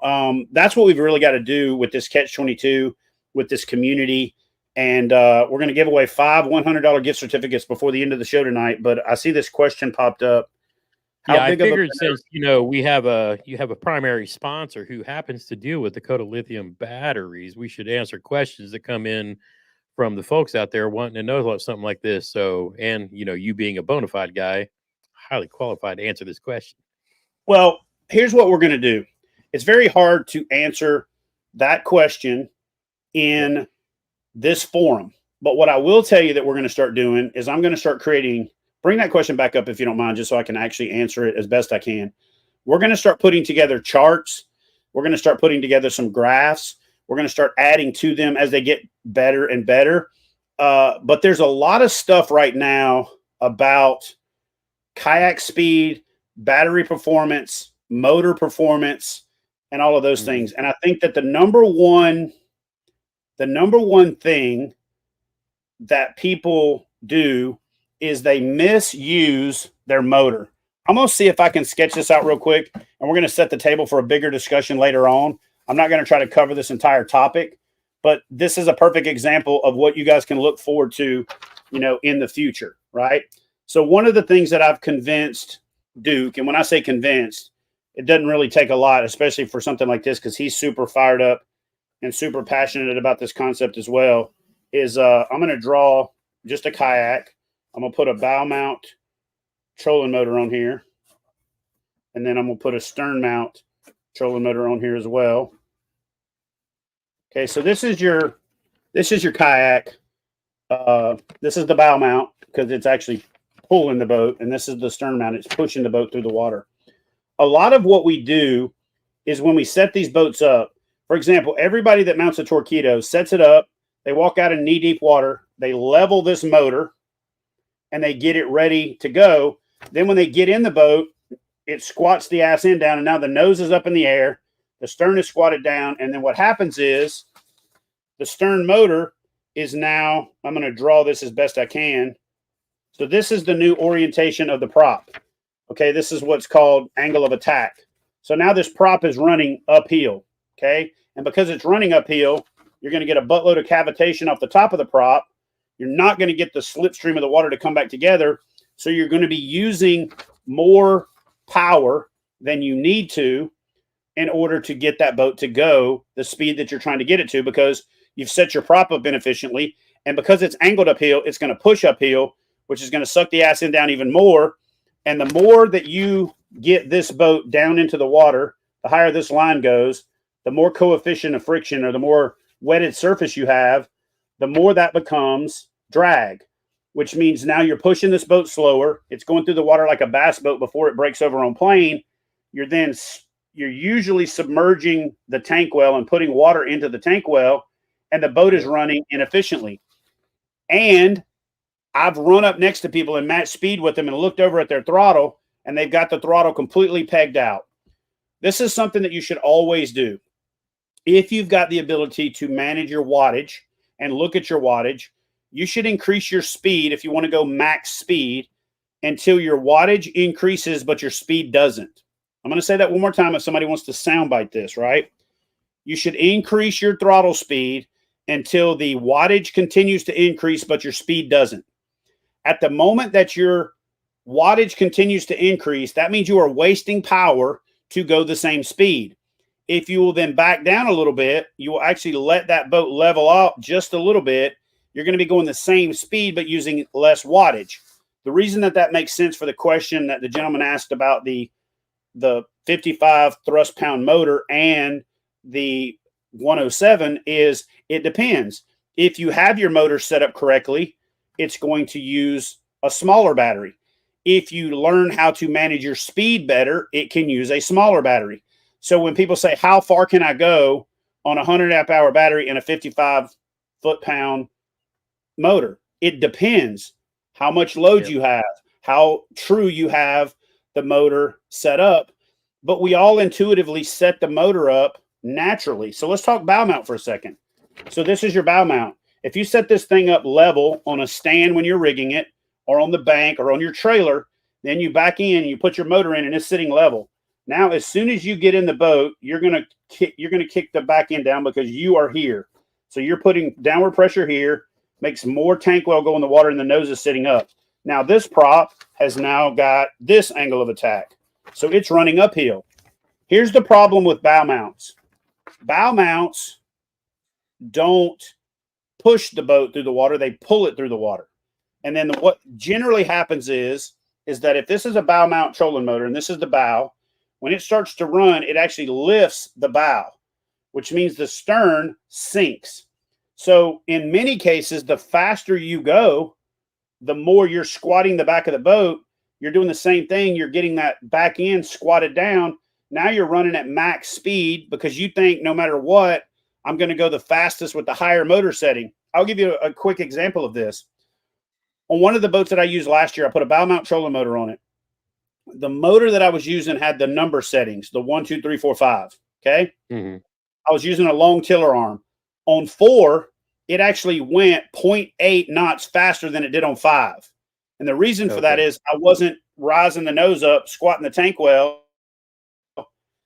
that's what we've really got to do with this Catch 22, with this community. And we're going to give away 5 $100 gift certificates before the end of the show tonight. But I see this question popped up. I figured since you have a primary sponsor who happens to deal with Dakota Lithium batteries, we should answer questions that come in from the folks out there wanting to know about something like this. So, and you being a bona fide guy, highly qualified to answer this question. Well, here's what we're going to do. It's very hard to answer that question in this forum. But what I will tell you that we're going to start doing is I'm going to start bring that question back up if you don't mind, just so I can actually answer it as best I can. We're going to start putting together charts. We're going to start putting together some graphs. We're going to start adding to them as they get better and better. But there's a lot of stuff right now about kayak speed, battery performance, motor performance, and all of those things. And I think that the number one thing that people do is they misuse their motor. I'm going to see if I can sketch this out real quick, and we're going to set the table for a bigger discussion later on. I'm not going to try to cover this entire topic, but this is a perfect example of what you guys can look forward to, in the future, right? So one of the things that I've convinced Duke, and when I say convinced, it doesn't really take a lot, especially for something like this, because he's super fired up and super passionate about this concept as well, is I'm going to draw just a kayak. I'm going to put a bow mount trolling motor on here, and then I'm going to put a stern mount trolling motor on here as well. Okay, so this is your kayak. This is the bow mount because it's actually pulling the boat, and this is the stern mount. It's pushing the boat through the water. A lot of what we do is when we set these boats up, for example, everybody that mounts a Torqeedo sets it up, they walk out in knee-deep water, they level this motor, and they get it ready to go. Then when they get in the boat, it squats the ass end down, and now the nose is up in the air, the stern is squatted down, and then what happens is the stern motor is now, I'm going to draw this as best I can. So this is the new orientation of the prop. Okay, this is what's called angle of attack. So now this prop is running uphill, okay? And because it's running uphill, you're going to get a buttload of cavitation off the top of the prop. You're not going to get the slipstream of the water to come back together. So you're going to be using more power than you need to in order to get that boat to go the speed that you're trying to get it to, because you've set your prop up inefficiently. And because it's angled uphill, it's going to push uphill, which is going to suck the ass end down even more. And the more that you get this boat down into the water, the higher this line goes, the more coefficient of friction, or the more wetted surface you have, the more that becomes drag, which means now you're pushing this boat slower. It's going through the water like a bass boat before it breaks over on plane. You're usually submerging the tank well and putting water into the tank well, and the boat is running inefficiently. And I've run up next to people and matched speed with them and looked over at their throttle, and they've got the throttle completely pegged out. This is something that you should always do. If you've got the ability to manage your wattage and look at your wattage, you should increase your speed if you want to go max speed until your wattage increases, but your speed doesn't. I'm going to say that one more time if somebody wants to soundbite this, right? You should increase your throttle speed until the wattage continues to increase, but your speed doesn't. At the moment that your wattage continues to increase, that means you are wasting power to go the same speed. If you will then back down a little bit, you will actually let that boat level out just a little bit. You're going to be going the same speed, but using less wattage. The reason that makes sense for the question that the gentleman asked about the 55 thrust pound motor and the 107 is it depends. If you have your motor set up correctly, it's going to use a smaller battery. If you learn how to manage your speed better, it can use a smaller battery. So when people say, how far can I go on a 100 amp hour battery and a 55 foot pound motor? It depends how much load you have, how true you have the motor set up. But we all intuitively set the motor up naturally. So let's talk bow mount for a second. So this is your bow mount. If you set this thing up level on a stand when you're rigging it, or on the bank or on your trailer, then you back in and you put your motor in and it's sitting level. Now, as soon as you get in the boat, you're gonna kick the back end down because you are here. So you're putting downward pressure here, makes more tank well go in the water, and the nose is sitting up. Now this prop has now got this angle of attack. So it's running uphill. Here's the problem with bow mounts. Bow mounts don't push the boat through the water, they pull it through the water. And then what generally happens is that if this is a bow mount trolling motor and this is the bow, when it starts to run, it actually lifts the bow, which means the stern sinks. So in many cases, the faster you go, the more you're squatting the back of the boat. You're doing the same thing. You're getting that back end squatted down. Now you're running at max speed because you think no matter what, I'm going to go the fastest with the higher motor setting. I'll give you a quick example of this. On one of the boats that I used last year, I put a bow mount trolling motor on it. The motor that I was using had the number settings, the 1, 2, 3, 4, 5. Okay. Mm-hmm. I was using a long tiller arm. On 4, it actually went 0.8 knots faster than it did on 5. And the reason for that is I wasn't rising the nose up, squatting the tank well.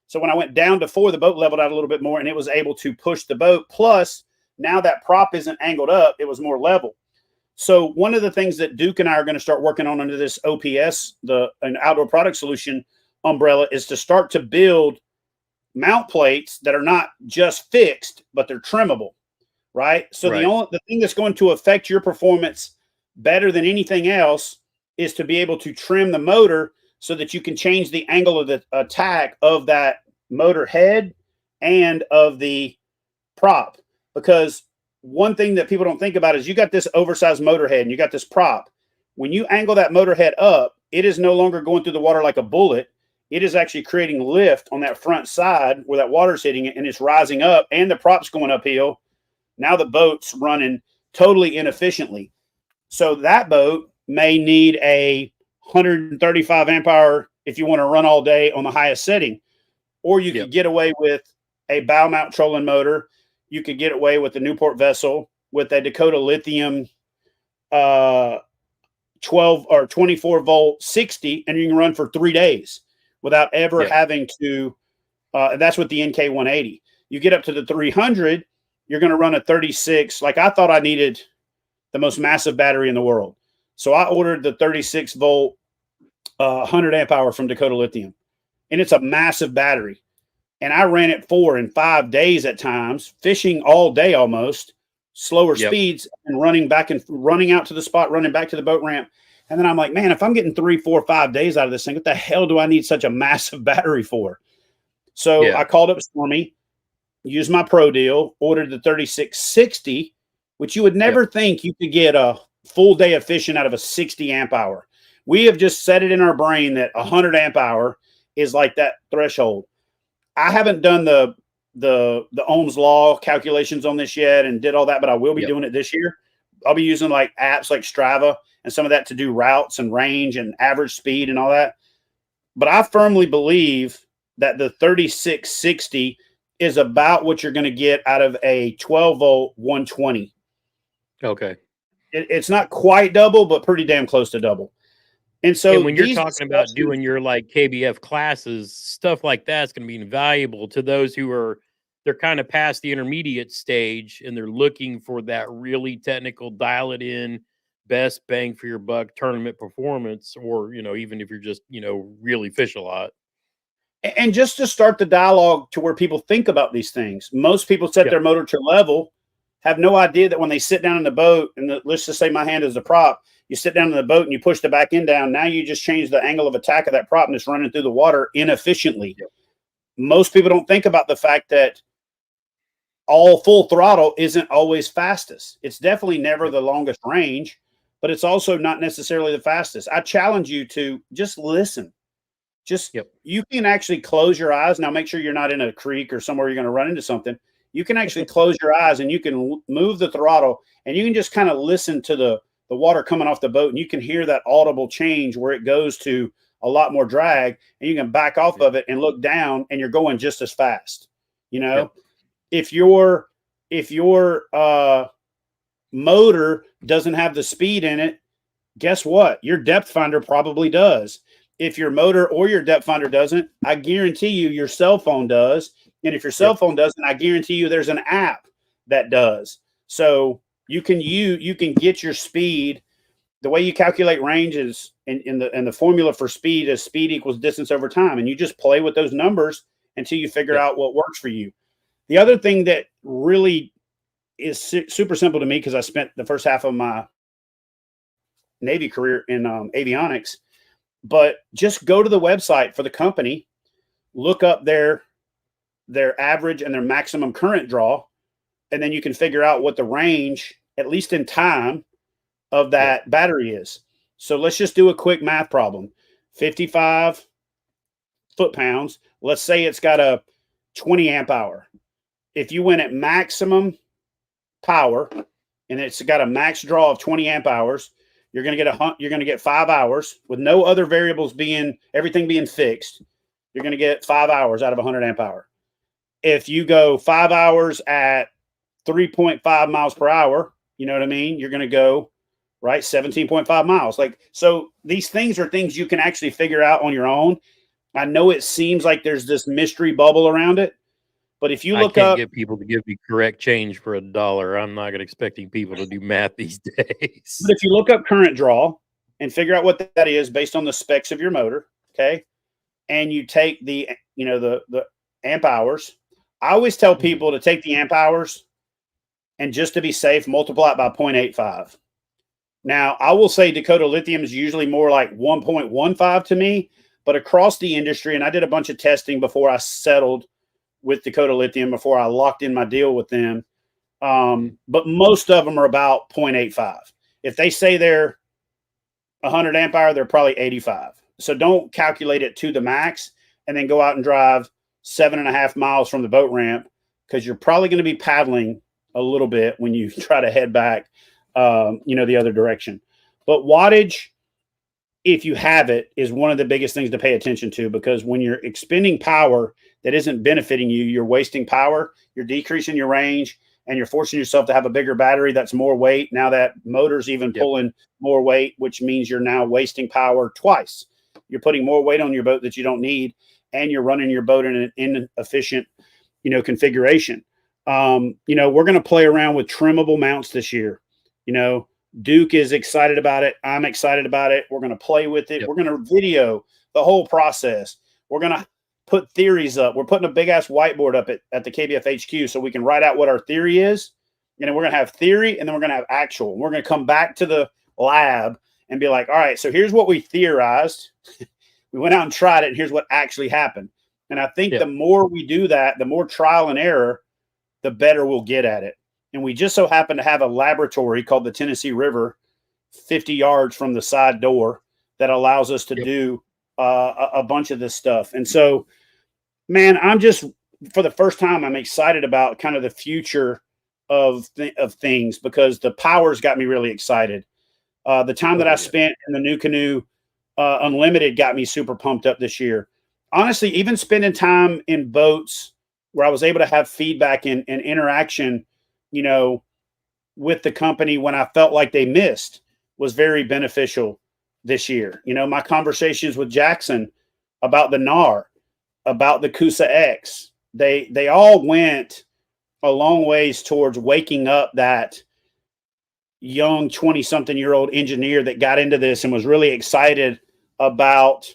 So when I went down to 4, the boat leveled out a little bit more and it was able to push the boat. Plus, now that prop isn't angled up, it was more level. So one of the things that Duke and I are going to start working on under this OPS, an outdoor product solution umbrella, is to start to build mount plates that are not just fixed, but they're trimmable, right? So the thing that's going to affect your performance better than anything else is to be able to trim the motor so that you can change the angle of the attack of that motor head and of the prop. Because one thing that people don't think about is you got this oversized motor head and you got this prop. When you angle that motor head up, it is no longer going through the water like a bullet. It is actually creating lift on that front side where that water's hitting it and it's rising up and the prop's going uphill. Now the boat's running totally inefficiently. So that boat may need a 135 amp hour if you want to run all day on the highest setting, or you could get away with a bow mount trolling motor. You could get away with the Newport vessel with a Dakota lithium 12 or 24 volt 60, and you can run for 3 days without ever having to. That's with the NK 180. You get up to the 300, you're going to run a 36. Like I thought I needed the most massive battery in the world. So I ordered the 36 volt 100 amp hour from Dakota Lithium, and it's a massive battery. And I ran it 4 and 5 days at times, fishing all day almost, slower speeds, and running out to the spot, running back to the boat ramp. And then I'm like, man, if I'm getting 3, 4, 5 days out of this thing, what the hell do I need such a massive battery for? So I called up Stormy, used my pro deal, ordered the 3660, which you would never think you could get a full day of fishing out of a 60 amp hour. We have just set it in our brain that 100 amp hour is like that threshold. I haven't done the Ohm's law calculations on this yet and did all that, but I will be doing it this year. I'll be using like apps like Strava and some of that to do routes and range and average speed and all that. But I firmly believe that the 3660 is about what you're going to get out of a 12 volt 120. Okay. It's not quite double, but pretty damn close to double. And And so when you're these talking about discussions, doing your like KBF classes, stuff like that's going to be invaluable to those who are they're kind of past the intermediate stage and they're looking for that really technical dial it in best bang for your buck tournament performance, or even if you're just really fish a lot. and just to start the dialogue to where people think about these things, most people set Yep. their motor to level, have no idea that when they sit down in the boat, and let's just say my hand is the prop, you sit down in the boat and you push the back end down. Now you just change the angle of attack of that prop and it's running through the water inefficiently. Yep. Most people don't think about the fact that all full throttle isn't always fastest. It's definitely never Yep. the longest range, but it's also not necessarily the fastest. I challenge you to just listen. Just Yep. You can actually close your eyes. Now make sure you're not in a creek or somewhere you're going to run into something. You can actually close your eyes and you can move the throttle and you can just kind of listen to the water coming off the boat, and you can hear that audible change where it goes to a lot more drag, and you can back off of it and look down and you're going just as fast. You know, Yep. if your motor doesn't have the speed in it, guess what? Your depth finder probably does. If your motor or your depth finder doesn't, I guarantee you your cell phone does. And if your cell Yep. phone doesn't, I guarantee you there's an app that does. So you can get your speed. The way you calculate range is in the formula for speed is speed equals distance over time. And you just play with those numbers until you figure Yep. out what works for you. The other thing that really is super simple to me, because I spent the first half of my Navy career in avionics, but just go to the website for the company, look up their average and their maximum current draw, and then you can figure out what the range, at least in time, of that Yep. battery is. So let's just do a quick math problem. 55 foot-pounds. Let's say it's got a 20 amp hour. If you went at maximum power and it's got a max draw of 20 amp hours, you're going to get 5 hours with no other variables everything being fixed. You're going to get 5 hours out of 100 amp hour. If you go 5 hours at 3.5 miles per hour, you know what I mean? You're going to go 17.5 miles. So these things are things you can actually figure out on your own. I know it seems like there's this mystery bubble around it, but if you I look can't up, get people to give me correct change for $1. I'm not expecting people to do math these days. but if you look up current draw and figure out what that is based on the specs of your motor, okay, and you take the amp hours. I always tell people to take the amp hours and just to be safe, multiply it by 0.85. Now, I will say Dakota Lithium is usually more like 1.15 to me, but across the industry, and I did a bunch of testing before I settled with Dakota Lithium, before I locked in my deal with them. But most of them are about 0.85. If they say they're 100 amp hour, they're probably 85. So don't calculate it to the max and then go out and drive 7.5 miles from the boat ramp, because you're probably going to be paddling a little bit when you try to head back, the other direction. But wattage, if you have it, is one of the biggest things to pay attention to, because when you're expending power that isn't benefiting you, you're wasting power, you're decreasing your range, and you're forcing yourself to have a bigger battery that's more weight. Now that motor's even pulling more weight, which means you're now wasting power twice. You're putting more weight on your boat that you don't need, and you're running your boat in an inefficient, configuration. We're going to play around with trimmable mounts this year. Duke is excited about it. I'm excited about it. We're going to play with it. Yep. We're going to video the whole process. We're going to put theories up. We're putting a big ass whiteboard up at the KBF HQ so we can write out what our theory is. And then we're going to have theory, and then we're going to have actual. We're going to come back to the lab and be like, all right, so here's what we theorized. We went out and tried it, and here's what actually happened. And I think the more we do that, the more trial and error, the better we'll get at it. And we just so happen to have a laboratory called the Tennessee River 50 yards from the side door that allows us to do a bunch of this stuff. And so, man, for the first time, I'm excited about kind of the future of things, because the power's got me really excited. The time that I spent in the New Canoe Unlimited got me super pumped up this year. Honestly, even spending time in boats where I was able to have feedback and interaction, with the company when I felt like they missed, was very beneficial this year. You know, my conversations with Jackson about the NAR, about the Kusa X, they all went a long ways towards waking up that young 20-something-year-old engineer that got into this and was really excited about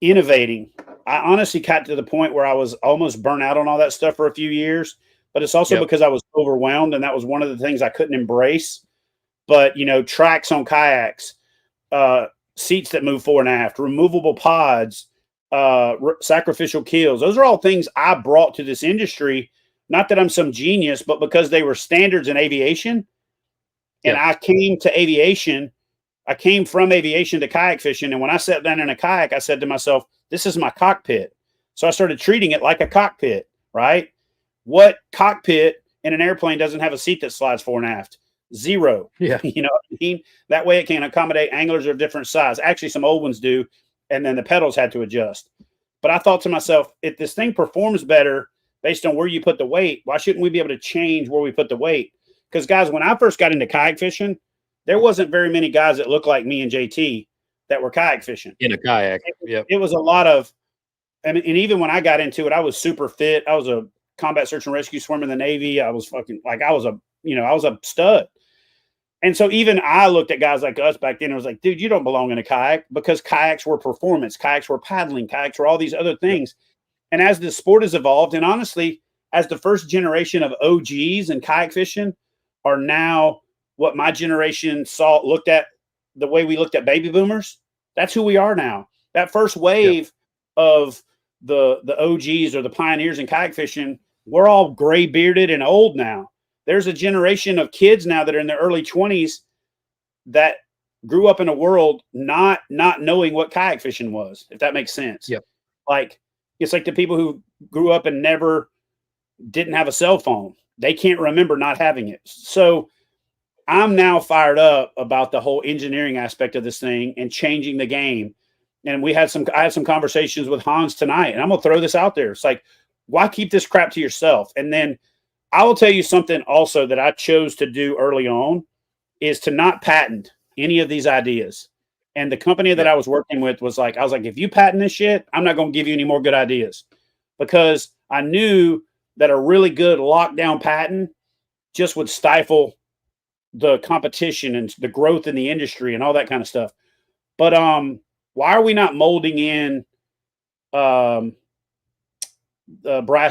innovating. I honestly got to the point where I was almost burnt out on all that stuff for a few years, but it's also because I was overwhelmed, and that was one of the things I couldn't embrace. But, you know, tracks on kayaks, seats that move fore and aft, removable pods, sacrificial keels. Those are all things I brought to this industry. Not that I'm some genius, but because they were standards in aviation. And I came to aviation. I came from aviation to kayak fishing. And when I sat down in a kayak, I said to myself, this is my cockpit. So I started treating it like a cockpit, right? What cockpit in an airplane doesn't have a seat that slides fore and aft? Zero. Yeah. You know what I mean? That way it can accommodate anglers of different size. Actually, some old ones do. And then the pedals had to adjust. But I thought to myself, if this thing performs better based on where you put the weight, why shouldn't we be able to change where we put the weight? Because, guys, when I first got into kayak fishing, there wasn't very many guys that looked like me and JT that were kayak fishing. In a kayak. It was a lot of, and even when I got into it, I was super fit. I was a combat search and rescue swimmer in the Navy. I was I was a stud. And so even I looked at guys like us back then and was like, dude, you don't belong in a kayak, because kayaks were performance, kayaks were paddling, kayaks were all these other things. And as the sport has evolved, and honestly, as the first generation of OGs in kayak fishing are now what my generation looked at, the way we looked at baby boomers, that's who we are now. That first wave of the OGs or the pioneers in kayak fishing, we're all gray bearded and old now. There's a generation of kids now that are in their early 20s that grew up in a world not knowing what kayak fishing was, if that makes sense. Yep. Like, it's like the people who grew up and didn't have a cell phone. They can't remember not having it. So I'm now fired up about the whole engineering aspect of this thing and changing the game. And I had some conversations with Hans tonight, and I'm going to throw this out there. It's like, why keep this crap to yourself? And then I will tell you something also that I chose to do early on is to not patent any of these ideas. And the company that I was working with was like, I was like, if you patent this shit, I'm not going to give you any more good ideas, because I knew that a really good lockdown patent just would stifle the competition and the growth in the industry and all that kind of stuff. But why are we not molding in brass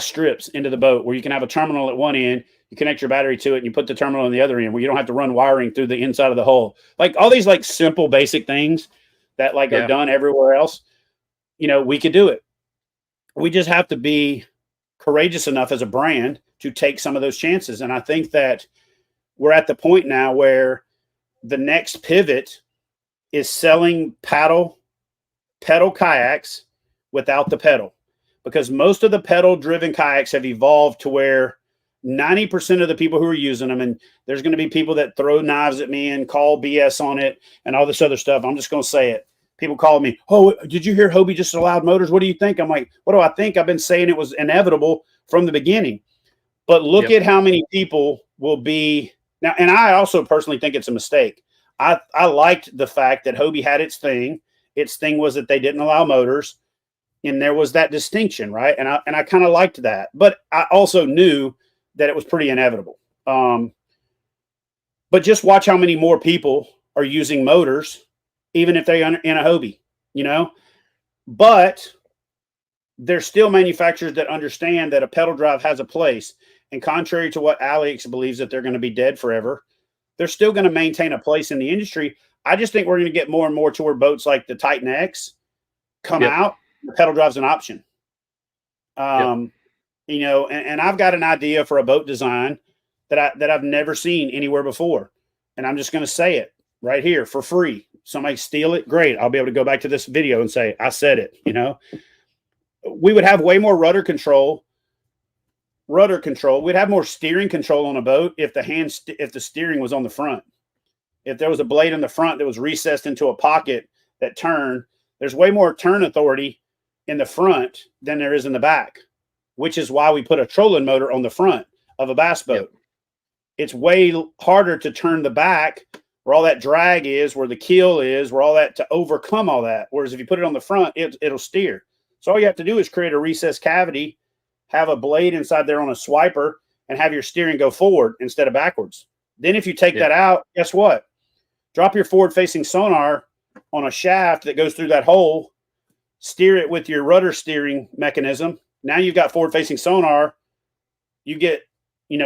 strips into the boat where you can have a terminal at one end, you connect your battery to it, and you put the terminal on the other end where you don't have to run wiring through the inside of the hull? Like all these like simple basic things that like are done everywhere else. You know, we could do it. We just have to be courageous enough as a brand to take some of those chances. And I think that we're at the point now where the next pivot is selling pedal kayaks without the pedal, because most of the pedal driven kayaks have evolved to where 90% of the people who are using them, and there's going to be people that throw knives at me and call BS on it and all this other stuff. I'm just going to say it. People call me, oh, did you hear Hobie just allowed motors? What do you think? I'm like, what do I think? I've been saying it was inevitable from the beginning. But look at how many people will be now. And I also personally think it's a mistake. I liked the fact that Hobie had its thing. Its thing was that they didn't allow motors, and there was that distinction, right? And I kind of liked that. But I also knew that it was pretty inevitable. But just watch how many more people are using motors, even if they're in a Hobie, you know? But there's still manufacturers that understand that a pedal drive has a place. And contrary to what Alex believes that they're going to be dead forever, they're still going to maintain a place in the industry. I just think we're going to get more and more to where boats like the Titan X come out. The pedal drive's an option. You know, and I've got an idea for a boat design that I've never seen anywhere before. And I'm just going to say it right here for free. Somebody steal it, great. I'll be able to go back to this video and say, I said it, you know. We would have way more rudder control. We'd have more steering control on a boat if the steering was on the front. If there was a blade in the front that was recessed into a pocket that turned, there's way more turn authority in the front than there is in the back, which is why we put a trolling motor on the front of a bass boat. It's way harder to turn the back where all that drag is, where the keel is, where all that to overcome all that. Whereas if you put it on the front, it'll steer. So all you have to do is create a recessed cavity, have a blade inside there on a swiper, and have your steering go forward instead of backwards. Then if you take that out, guess what? Drop your forward-facing sonar on a shaft that goes through that hole, steer it with your rudder steering mechanism. Now you've got forward-facing sonar. You get,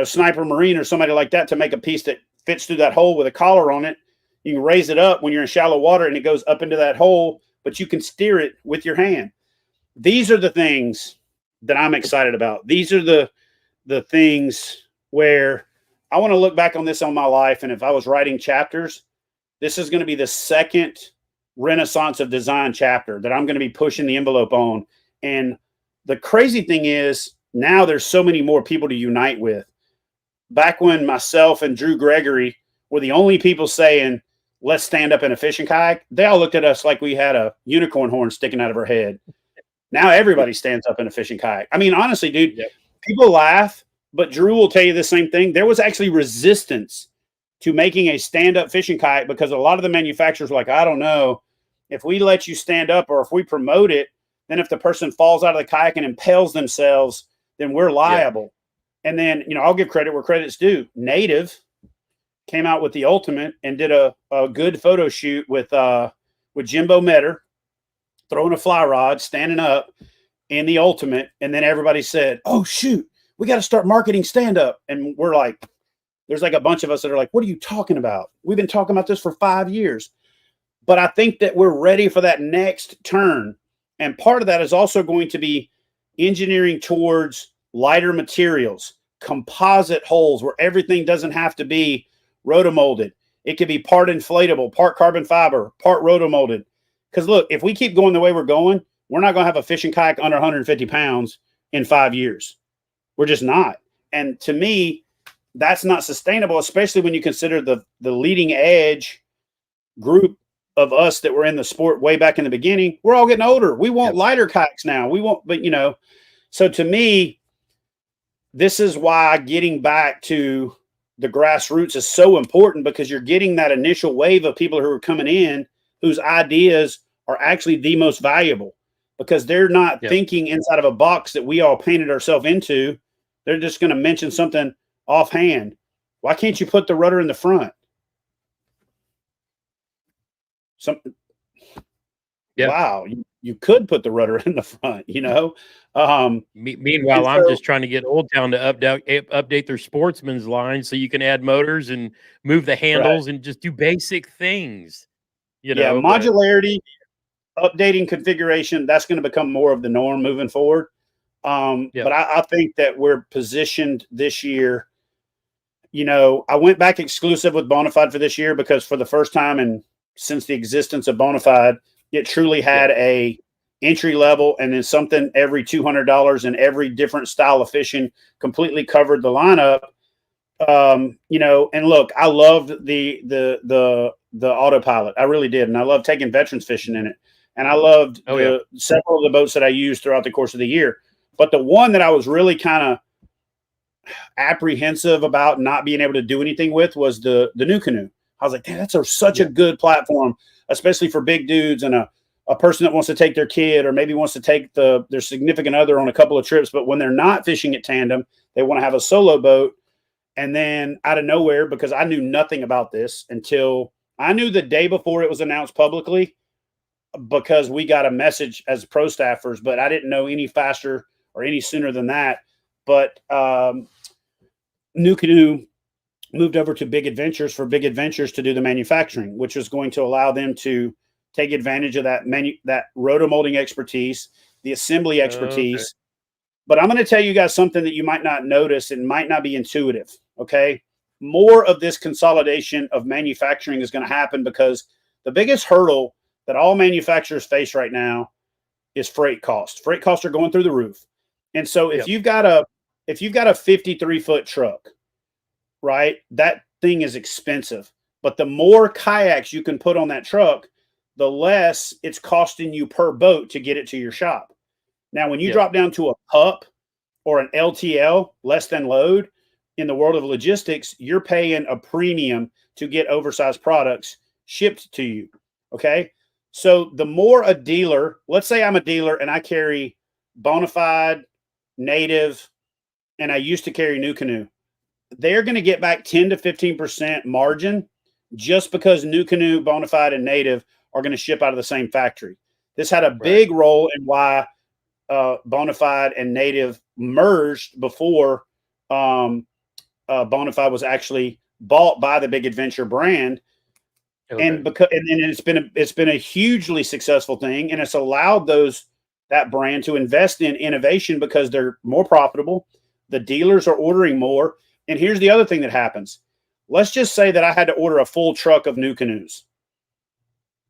Sniper Marine or somebody like that to make a piece that fits through that hole with a collar on it. You can raise it up when you're in shallow water and it goes up into that hole, but you can steer it with your hand. These are the things that I'm excited about. These are the things where I want to look back on this on my life. And if I was writing chapters, this is going to be the second Renaissance of Design chapter that I'm going to be pushing the envelope on. And the crazy thing is now there's so many more people to unite with. Back when myself and Drew Gregory were the only people saying, let's stand up in a fishing kayak, they all looked at us like we had a unicorn horn sticking out of our head. Now everybody stands up in a fishing kayak. I mean, honestly, dude, people laugh, but Drew will tell you the same thing. There was actually resistance to making a stand-up fishing kayak because a lot of the manufacturers were like, I don't know, if we let you stand up or if we promote it, then if the person falls out of the kayak and impales themselves, then we're liable. And then, I'll give credit where credit's due. Native came out with the Ultimate and did a good photo shoot with Jimbo Metter throwing a fly rod, standing up in the Ultimate. And then everybody said, oh, shoot, we got to start marketing stand-up. And we're like, there's like a bunch of us that are like, what are you talking about? We've been talking about this for 5 years. But I think that we're ready for that next turn. And part of that is also going to be engineering towards lighter materials, composite holes where everything doesn't have to be rotomolded. It could be part inflatable, part carbon fiber, part rotomolded. Because look, if we keep going the way we're going, we're not going to have a fishing kayak under 150 pounds in 5 years. We're just not. And to me, that's not sustainable, especially when you consider the leading edge group of us that were in the sport way back in the beginning. We're all getting older. We want lighter kayaks now. We want, but so to me, this is why getting back to the grassroots is so important, because you're getting that initial wave of people who are coming in whose ideas are actually the most valuable, because they're not thinking inside of a box that we all painted ourselves into. They're just going to mention something offhand. Why can't you put the rudder in the front? Wow, you could put the rudder in the front, Meanwhile, I'm just trying to get Old Town to update their sportsman's line so you can add motors and move the handles and just do basic things. Modularity, updating configuration, that's going to become more of the norm moving forward. But I think that we're positioned this year. I went back exclusive with Bonafide for this year because for the first time since the existence of Bonafide, it truly had a entry level and then something every $200 and every different style of fishing completely covered the lineup. And look, I loved the autopilot. I really did. And I loved taking veterans fishing in it. And I loved several of the boats that I used throughout the course of the year. But the one that I was really kind of apprehensive about not being able to do anything with was the new canoe. I was like, damn, that's such a good platform, especially for big dudes and a person that wants to take their kid or maybe wants to take their significant other on a couple of trips. But when they're not fishing at tandem, they want to have a solo boat. And then out of nowhere, because I knew nothing about this until I knew the day before it was announced publicly, because we got a message as pro staffers, but I didn't know any faster or any sooner than that. But New Canoe moved over to Big Adventures for Big Adventures to do the manufacturing, which was going to allow them to take advantage of that rotomolding expertise, the assembly expertise. Okay. But I'm going to tell you guys something that you might not notice and might not be intuitive. Okay. More of this consolidation of manufacturing is going to happen because the biggest hurdle that all manufacturers face right now is freight costs. Freight costs are going through the roof. And so if you've got a 53-foot truck, right, that thing is expensive. But the more kayaks you can put on that truck, the less it's costing you per boat to get it to your shop. Now, when you drop down to a pup or an LTL, less than load, in the world of logistics, you're paying a premium to get oversized products shipped to you. Okay. So the more a dealer, let's say I'm a dealer and I carry Bonafide, Native, and I used to carry New Canoe, they're going to get back 10 to 15% margin just because New Canoe, Bonafide, and Native are going to ship out of the same factory. This had a big role in why Bonafide and Native merged before Bonafide was actually bought by the Big Adventure brand. Okay. And it's been a hugely successful thing, and it's allowed that brand to invest in innovation because they're more profitable. The dealers are ordering more. And here's the other thing that happens. Let's just say that I had to order a full truck of New Canoes.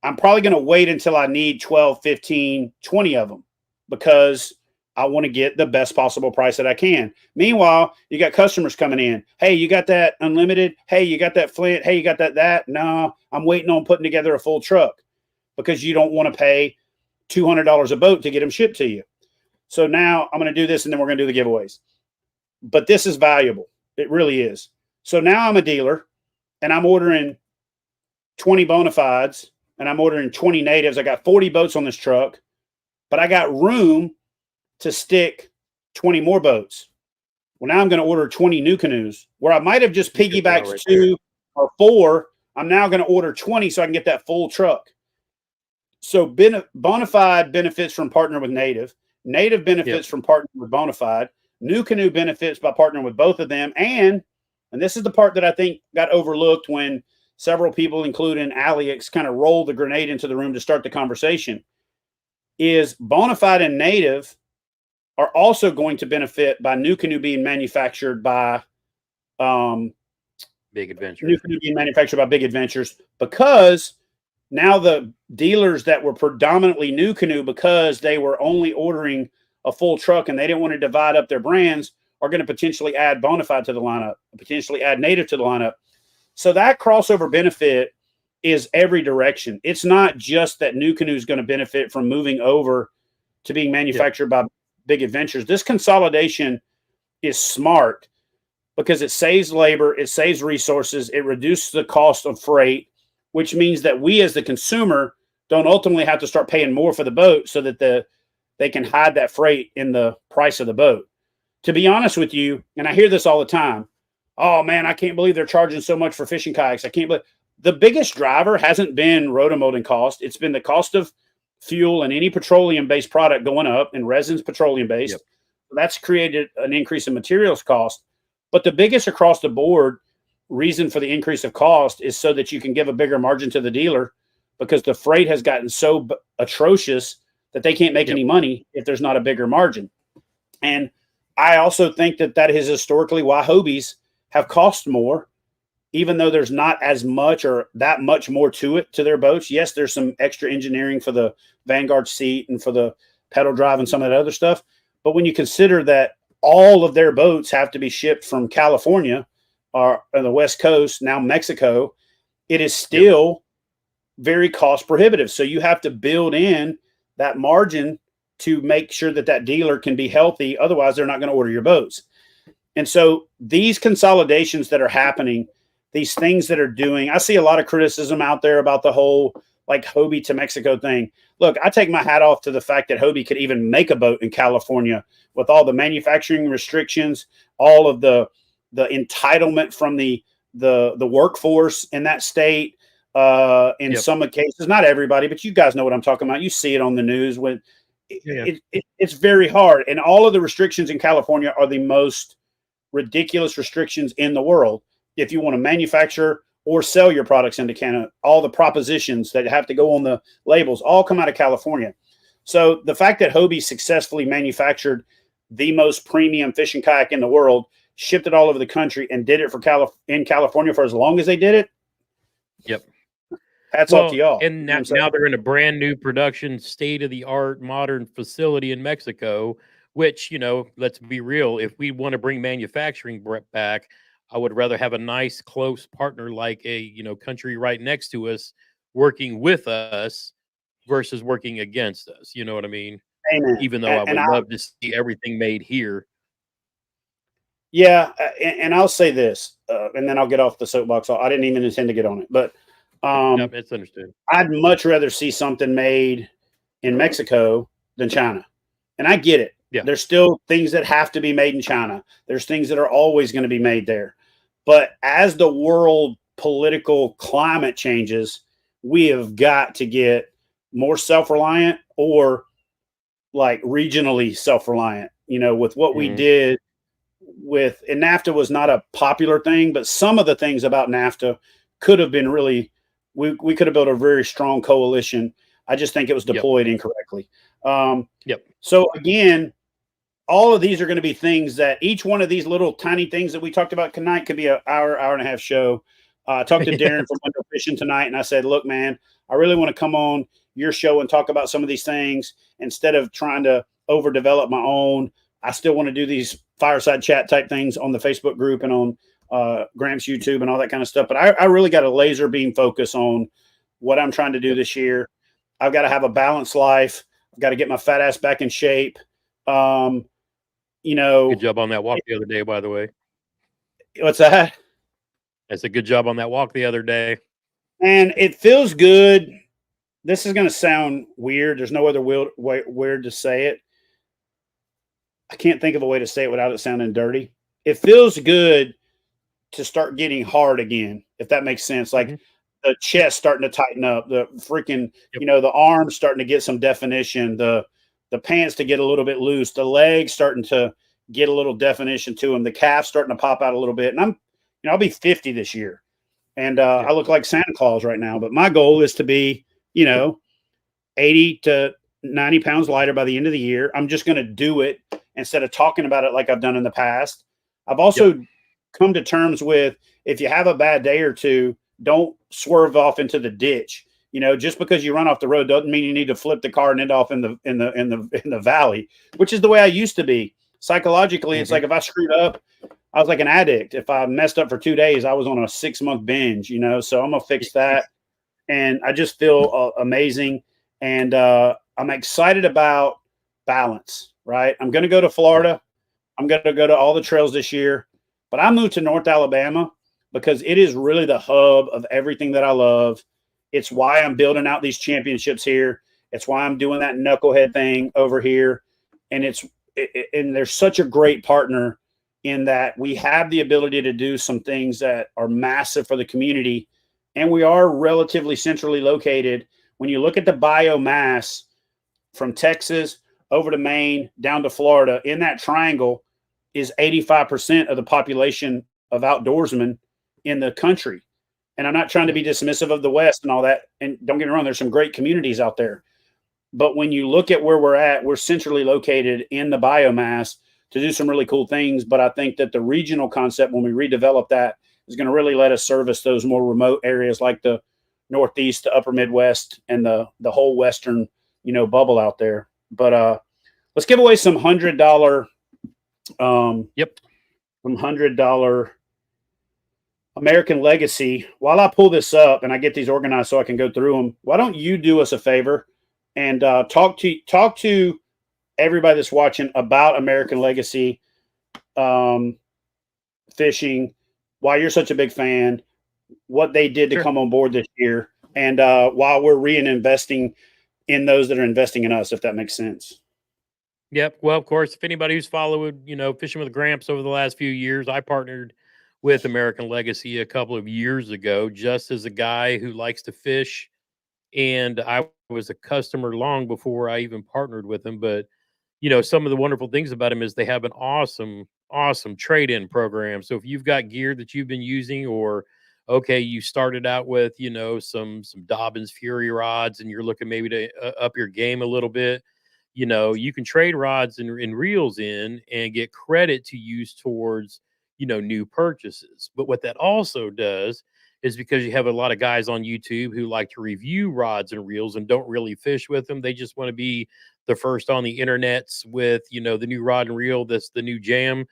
I'm probably going to wait until I need 12, 15, 20 of them because I want to get the best possible price that I can. Meanwhile, you got customers coming in. Hey, you got that unlimited? Hey, you got that Flint? Hey, you got that? No, I'm waiting on putting together a full truck because you don't want to pay $200 a boat to get them shipped to you. So now I'm going to do this, and then we're going to do the giveaways. But this is valuable. It really is. So now I'm a dealer, and I'm ordering 20 Bonafides, and I'm ordering 20 Natives. I got 40 boats on this truck, but I got room to stick 20 more boats. Well, now I'm going to order 20 New Canoes where I might have just piggybacked 2 or 4. I'm now going to order 20 so I can get that full truck. So Bonafide benefits from partnering with Native. Native benefits from partnering with Bonafide. New Canoe benefits by partnering with both of them. And this is the part that I think got overlooked when several people, including Alex, kind of rolled the grenade into the room to start the conversation, is Bonafide and Native are also going to benefit by New Canoe being manufactured by Big Adventures. New Canoe being manufactured by Big Adventures, because now the dealers that were predominantly New Canoe, because they were only ordering a full truck and they didn't want to divide up their brands, are going to potentially add Bonafide to the lineup, potentially add Native to the lineup. So that crossover benefit is every direction. It's not just that New Canoe is going to benefit from moving over to being manufactured by Big Adventures. This consolidation is smart because it saves labor, it saves resources, it reduces the cost of freight, which means that we as the consumer don't ultimately have to start paying more for the boat so that they can hide that freight in the price of the boat. To be honest with you, and I hear this all the time, oh man, I can't believe they're charging so much for fishing kayaks. I can't believe. The biggest driver hasn't been rotomolding cost. It's been the cost of fuel and any petroleum-based product going up, and resin's petroleum-based. Yep. That's created an increase in materials cost. But the biggest across the board reason for the increase of cost is so that you can give a bigger margin to the dealer, because the freight has gotten so atrocious that they can't make any money if there's not a bigger margin. And I also think that is historically why Hobies have cost more, even though there's not as much or that much more to it, to their boats. Yes, there's some extra engineering for the Vanguard seat and for the pedal drive and some of that other stuff. But when you consider that all of their boats have to be shipped from California or the West Coast, now Mexico, it is still very cost prohibitive. So you have to build in that margin to make sure that dealer can be healthy. Otherwise, they're not going to order your boats. And so these consolidations that are happening, these things that are doing, I see a lot of criticism out there about the whole like Hobie to Mexico thing. Look, I take my hat off to the fact that Hobie could even make a boat in California with all the manufacturing restrictions, all of the entitlement from the workforce in that state. In some cases, not everybody, but you guys know what I'm talking about. You see it on the news when it's very hard. And all of the restrictions in California are the most ridiculous restrictions in the world. If you want to manufacture or sell your products into Canada, all the propositions that have to go on the labels all come out of California. So the fact that Hobie successfully manufactured the most premium fishing kayak in the world, shipped it all over the country, and did it in California for as long as they did it. Yep. Hats off to y'all. And now they're in a brand new production, state-of-the-art, modern facility in Mexico, which, let's be real, if we want to bring manufacturing back, I would rather have a nice, close partner like a, country right next to us working with us versus working against us. You know what I mean? Amen. Even though I would love to see everything made here. Yeah, and I'll say this, and then I'll get off the soapbox. I didn't even intend to get on it, but Yep, it's understood. I'd much rather see something made in Mexico than China. And I get it. Yeah. There's still things that have to be made in China. There's things that are always going to be made there. But as the world political climate changes, we have got to get more self-reliant or like regionally self-reliant, with what we Hmm. did with, and NAFTA was not a popular thing, but some of the things about NAFTA could have been really, we could have built a very strong coalition. I just think it was Yep. deployed incorrectly. Yep. So again, all of these are going to be things that each one of these little tiny things that we talked about tonight could be an hour and a half show. I talked to Darren from Window Fishing tonight, and I said, "Look, man, I really want to come on your show and talk about some of these things instead of trying to overdevelop my own. I still want to do these fireside chat type things on the Facebook group and on Gramps YouTube and all that kind of stuff. But I really got a laser beam focus on what I'm trying to do Yep. this year. I've got to have a balanced life. I've got to get my fat ass back in shape. Um, Good job on that walk the other day, by the way. what's that? That's a good job on that walk the other day. And it feels good. This is going to sound weird. There's no other weird to say it. I can't think of a way to say it without it sounding dirty. It feels good to start getting hard again, if that makes sense. Like the chest starting to tighten up, the freaking, Yep. The arms starting to get some definition, the pants to get a little bit loose, the legs starting to get a little definition to them, the calves starting to pop out a little bit. And I'll be 50 this year, and I look like Santa Claus right now. But my goal is to be, 80 to 90 pounds lighter by the end of the year. I'm just going to do it instead of talking about it like I've done in the past. I've also come to terms with, if you have a bad day or two, don't swerve off into the ditch. Just because you run off the road doesn't mean you need to flip the car and end off in the valley, which is the way I used to be. Psychologically, it's like if I screwed up, I was like an addict. If I messed up for 2 days, I was on a 6-month binge. So I'm gonna fix that, and I just feel amazing, and I'm excited about balance. Right, I'm gonna go to Florida. I'm gonna go to all the trails this year, but I moved to North Alabama because it is really the hub of everything that I love. It's why I'm building out these championships here. It's why I'm doing that knucklehead thing over here. And and there's such a great partner in that we have the ability to do some things that are massive for the community. And we are relatively centrally located. When you look at the biomass from Texas over to Maine, down to Florida, in that triangle is 85% of the population of outdoorsmen in the country. And I'm not trying to be dismissive of the West and all that. And don't get me wrong, there's some great communities out there. But when you look at where we're at, we're centrally located in the biomass to do some really cool things. But I think that the regional concept, when we redevelop that, is going to really let us service those more remote areas like the Northeast, the upper Midwest, and the whole Western, bubble out there. But let's give away some $100 some $100 American Legacy. While I pull this up and I get these organized so I can go through them, why don't you do us a favor and talk to everybody that's watching about American Legacy fishing, why you're such a big fan, what they did to come on board this year, and while we're reinvesting in those that are investing in us, if that makes sense. Yep. Well, of course, if anybody who's followed, Fishing with Gramps over the last few years, I partnered with American Legacy a couple of years ago, just as a guy who likes to fish. And I was a customer long before I even partnered with them. But, some of the wonderful things about them is they have an awesome trade-in program. So if you've got gear that you've been using, or okay, you started out with, some Dobbins Fury rods and you're looking maybe to up your game a little bit, you can trade rods and reels in and get credit to use towards, new purchases. But what that also does is, because you have a lot of guys on YouTube who like to review rods and reels and don't really fish with them. They just want to be the first on the internets with, the new rod and reel that's the new jam.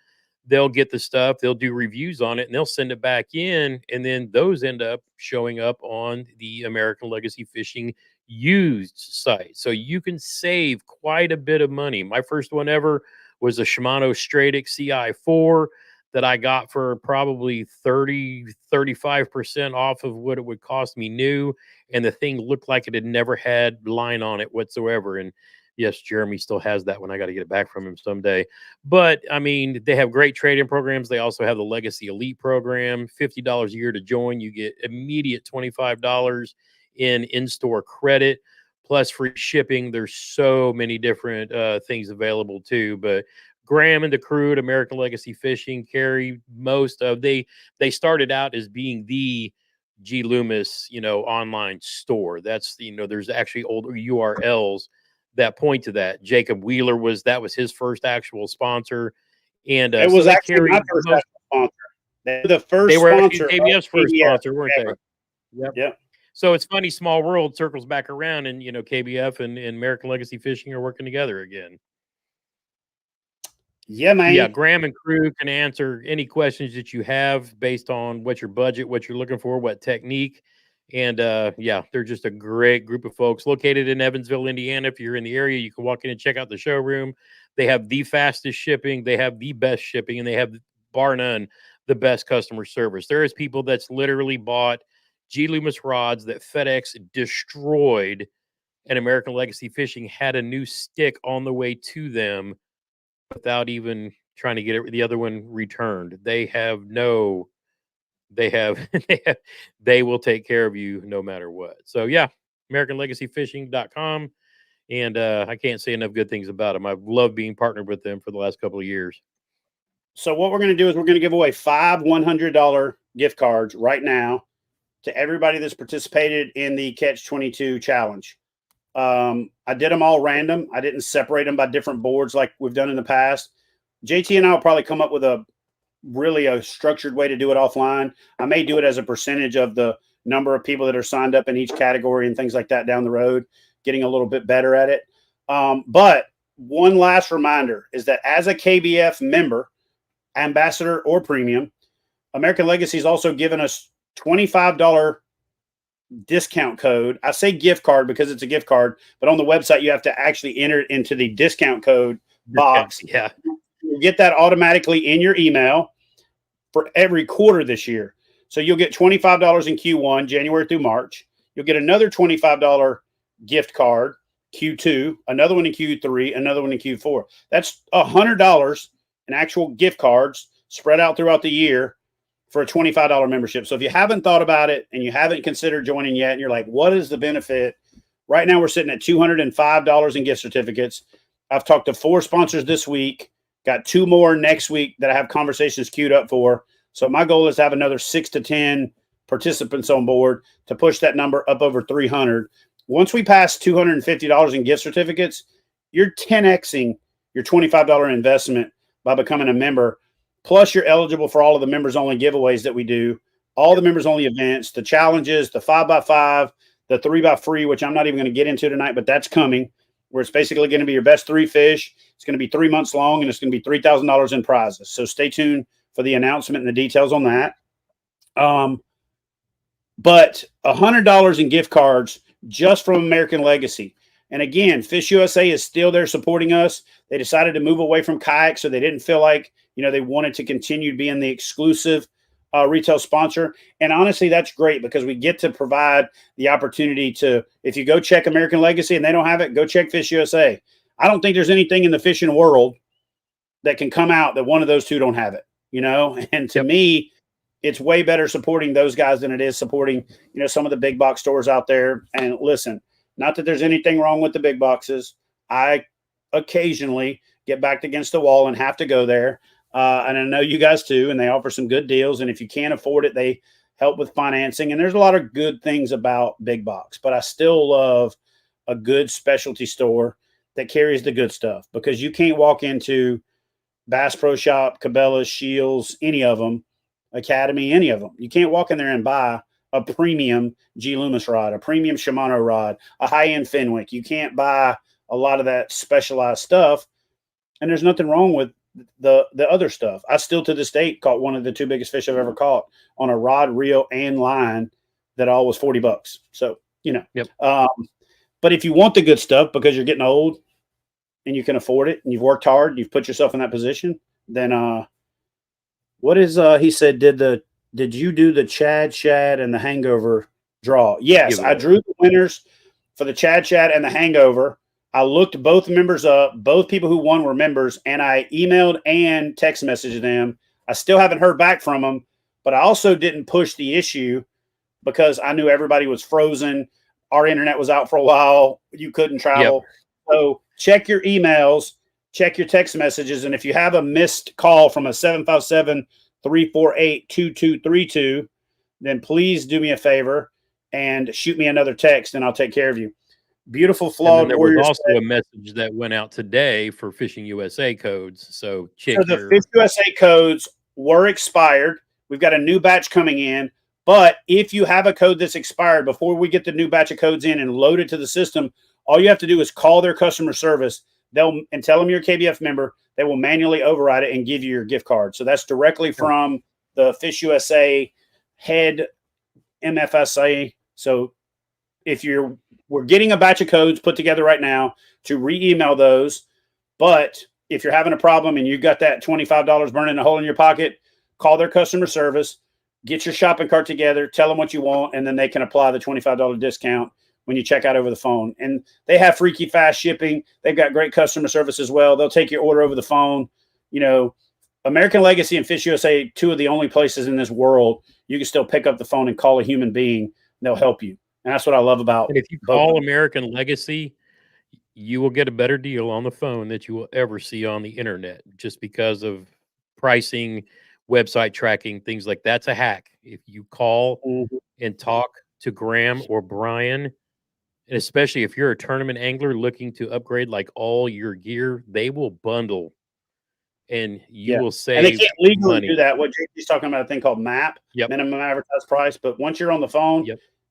They'll get the stuff, they'll do reviews on it, and they'll send it back in. And then those end up showing up on the American Legacy Fishing used site. So you can save quite a bit of money. My first one ever was a Shimano Stradic CI4. that I got for probably 35% off of what it would cost me new. And the thing looked like it had never had line on it whatsoever. And yes, Jeremy still has that one. I got to get it back from him someday. But I mean, they have great trade-in programs. They also have the Legacy Elite program, $50 a year to join. You get immediate $25 in-store credit plus free shipping. There's so many different things available too. But Graham and the crew at American Legacy Fishing carry most of they started out as being the G Loomis, online store. That's there's actually older URLs that point to that. Jacob Wheeler was his first actual sponsor, and it was actually my first actual sponsor. They were the first they were actually sponsor. KBF's first KBF, sponsor, weren't ever. they? Yep. Yep. So it's funny, small world circles back around, and KBF and American Legacy Fishing are working together again. Yeah, man. Yeah, Graham and crew can answer any questions that you have based on what your budget, what you're looking for, what technique. And yeah, they're just a great group of folks located in Evansville, Indiana. If you're in the area, you can walk in and check out the showroom. They have the fastest shipping, they have the best shipping, and they have, bar none, the best customer service. There is people that's literally bought G Loomis rods that FedEx destroyed, and American Legacy Fishing had a new stick on the way to them without even trying to get the other one returned. They will take care of you no matter what. So yeah, AmericanLegacyFishing.com. And I can't say enough good things about them. I've loved being partnered with them for the last couple of years. So what we're going to do is we're going to give away 5 $100 gift cards right now to everybody that's participated in the Catch 22 challenge. I did them all random. I didn't separate them by different boards like we've done in the past. JT and I will probably come up with a structured way to do it offline. I may do it as a percentage of the number of people that are signed up in each category and things like that down the road, getting a little bit better at it. But one last reminder is that as a KBF member, ambassador, or premium, American Legacy has also given us $25 discount code. I say gift card because it's a gift card, but on the website you have to actually enter it into the discount code box. Yeah, you get that automatically in your email for every quarter this year. So you'll get $25 in Q1, January through March. You'll get another $25 gift card Q2, another one in Q3, another one in Q4. That's $100 in actual gift cards spread out throughout the year for a $25 membership. So if you haven't thought about it and you haven't considered joining yet, and you're like, what is the benefit? Right now we're sitting at $205 in gift certificates. I've talked to 4 sponsors this week, got 2 more next week that I have conversations queued up for. So my goal is to have another 6 to 10 participants on board to push that number up over 300. Once we pass $250 in gift certificates, you're 10xing your $25 investment by becoming a member. Plus, you're eligible for all of the members-only giveaways that we do, all the members-only events, the challenges, the 5x5, the 3x3, which I'm not even going to get into tonight, but that's coming, where it's basically going to be your best 3 fish. It's going to be 3 months long, and it's going to be $3,000 in prizes. So stay tuned for the announcement and the details on that. But $100 in gift cards just from American Legacy. And again, Fish USA is still there supporting us. They decided to move away from kayak, so they didn't feel like, they wanted to continue being the exclusive retail sponsor. And honestly, that's great because we get to provide the opportunity to, if you go check American Legacy and they don't have it, go check Fish USA. I don't think there's anything in the fishing world that can come out that one of those two don't have it, And to me, it's way better supporting those guys than it is supporting, some of the big box stores out there. And listen, not that there's anything wrong with the big boxes. I occasionally get backed against the wall and have to go there. And I know you guys too, and they offer some good deals. And if you can't afford it, they help with financing. And there's a lot of good things about big box, but I still love a good specialty store that carries the good stuff, because you can't walk into Bass Pro Shop, Cabela's, Shields, any of them, Academy, any of them. You can't walk in there and buy a premium G Loomis rod, a premium Shimano rod, a high-end Fenwick. You can't buy a lot of that specialized stuff. And there's nothing wrong with the other stuff. I still to this date caught one of the 2 biggest fish I've ever caught on a rod, reel, and line that all was $40. So, Yep. But if you want the good stuff because you're getting old and you can afford it and you've worked hard, you've put yourself in that position, then What is he said? Did you do the Chad Shad and the Hangover draw? Yes, I Giveaway. drew the winners for the Chad Shad and the Hangover. I looked both members up. Both people who won were members, and I emailed and text messaged them. I still haven't heard back from them, but I also didn't push the issue because I knew everybody was frozen. Our internet was out for a while. You couldn't travel. So check your emails, check your text messages, and if you have a missed call from a 757-348-2232, then please do me a favor and shoot me another text, and I'll take care of you. Beautiful And then flawed there was warriors. also a message that went out today for Fishing USA codes. So check So the your Fish USA codes were expired. We've got a new batch coming in. But if you have a code that's expired before we get the new batch of codes in and load it to the system, all you have to do is call their customer service. They'll and tell them you're a KBF member. They will manually override it and give you your gift card. So that's directly from the Fish USA head MFSA. So if we're getting a batch of codes put together right now to re-email those. But if you're having a problem and you got that $25 burning a hole in your pocket, call their customer service, get your shopping cart together, tell them what you want, and then they can apply the $25 discount when you check out over the phone. And they have freaky fast shipping. They've got great customer service as well. They'll take your order over the phone. You know, American Legacy and Fish USA, two of the only places in this world you can still pick up the phone and call a human being. They'll help you. And that's what I love about. And if you call American Legacy, you will get a better deal on the phone that you will ever see on the internet, just because of pricing, website tracking, things like that's a hack. If you call and talk to Graham or Brian, and especially if you're a tournament angler looking to upgrade like all your gear, they will bundle and you will save and they can't legally money. do that. What JP's talking about, a thing called MAP, minimum advertised price. But once you're on the phone,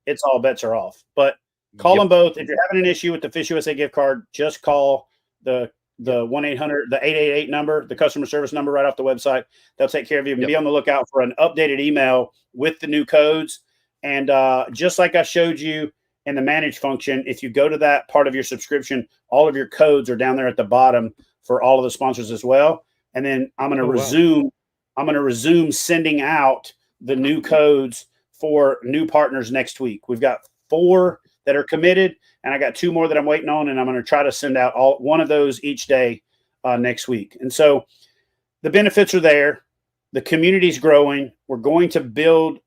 it's all bets are off. But call them both. If you're having an issue with the Fish USA gift card, just call the 1-800, the 888 number, the customer service number right off the website. They'll take care of you. And be on the lookout for an updated email with the new codes. And just like I showed you in the manage function, if you go to that part of your subscription, all of your codes are down there at the bottom for all of the sponsors as well. And then I'm going to resume. I'm going to resume sending out the new codes for new partners next week. We've got 4 that are committed, and I got 2 more that I'm waiting on, and I'm going to try to send out one of those each day next week. And so the benefits are there. The community's growing. We're going to build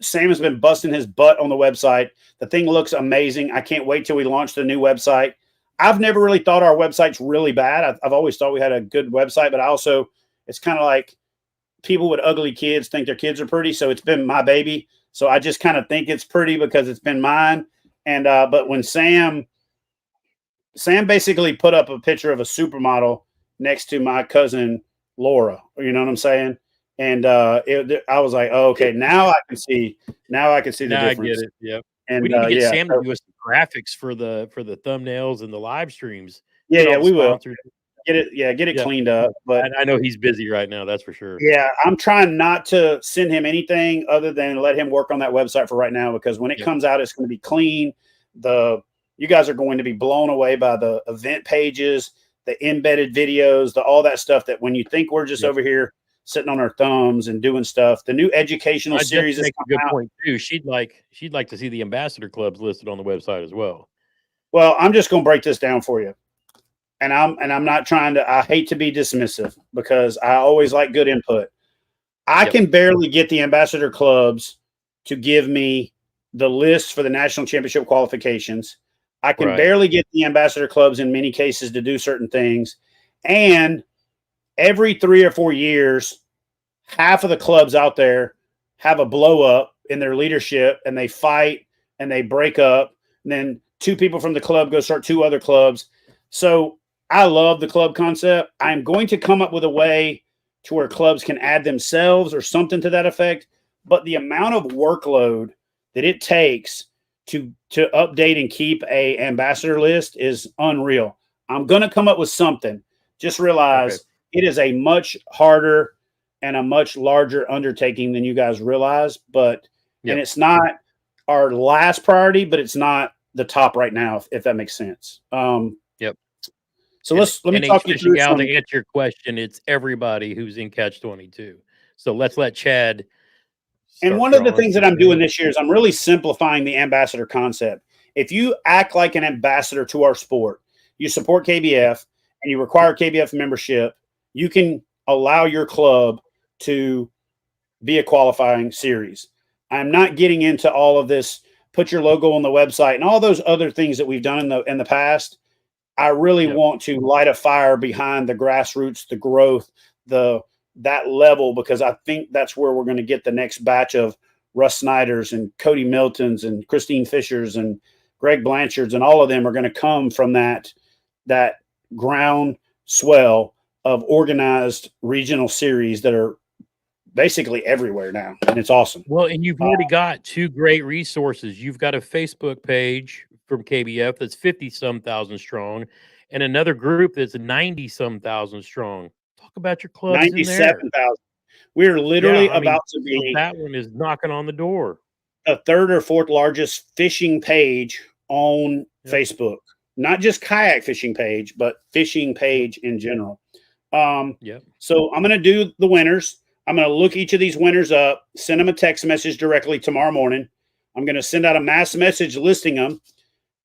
Sam has been busting his butt on the website. The thing looks amazing. I can't wait till we launch the new website. I've never really thought our website's really bad. I've always thought we had a good website, but it's kind of like people with ugly kids think their kids are pretty. So it's been my baby. So I just kind of think it's pretty because it's been mine. And but when Sam basically put up a picture of a supermodel next to my cousin Laura, you know what I'm saying? And I was like, oh, okay, now I can see the difference. I get it. Yep. And we need to get Sam to do us some graphics for the thumbnails and the live streams. Yeah, we will get it cleaned up. But I know he's busy right now. That's for sure. Yeah, I'm trying not to send him anything other than let him work on that website for right now, because when it comes out, it's going to be clean. You guys are going to be blown away by the event pages, the embedded videos, all that stuff that when you think we're just over here sitting on our thumbs and doing stuff, the new educational series is a good point too. She'd like to see the ambassador clubs listed on the website as well. Well, I'm just going to break this down for you. And I'm not trying to, I hate to be dismissive because I always like good input. I can barely get the ambassador clubs to give me the list for the national championship qualifications. I can barely get the ambassador clubs in many cases to do certain things. And every 3 or 4 years, half of the clubs out there have a blow up in their leadership and they fight and they break up. And then 2 people from the club go start 2 other clubs. So I love the club concept. I'm going to come up with a way to where clubs can add themselves or something to that effect. But the amount of workload that it takes to update and keep a ambassador list is unreal. I'm going to come up with something. Just realize it is a much harder and a much larger undertaking than you guys realize. But and it's not our last priority, but it's not the top right now, if that makes sense. So let me talk you through to answer your question. It's everybody who's in Catch 22. So let's let Chad. And one of the things that I'm doing this year is I'm really simplifying the ambassador concept. If you act like an ambassador to our sport, you support KBF and you require KBF membership, you can allow your club to be a qualifying series. I'm not getting into all of this, put your logo on the website and all those other things that we've done in the past. I really want to light a fire behind the grassroots, the growth, that level, because I think that's where we're going to get the next batch of Russ Snyders and Cody Miltons and Christine Fishers and Greg Blanchards, and all of them are going to come from that ground swell of organized regional series that are basically everywhere now, and it's awesome. Well, and you've already got two great resources. You've got a Facebook page from KBF that's 50-some thousand strong, and another group that's 90-some thousand strong. Talk about your clubs in there. 97,000. We're literally about to be. That one is knocking on the door. A third or fourth largest fishing page on Facebook. Not just kayak fishing page, but fishing page in general. So I'm going to do the winners. I'm going to look each of these winners up, send them a text message directly tomorrow morning. I'm going to send out a mass message listing them,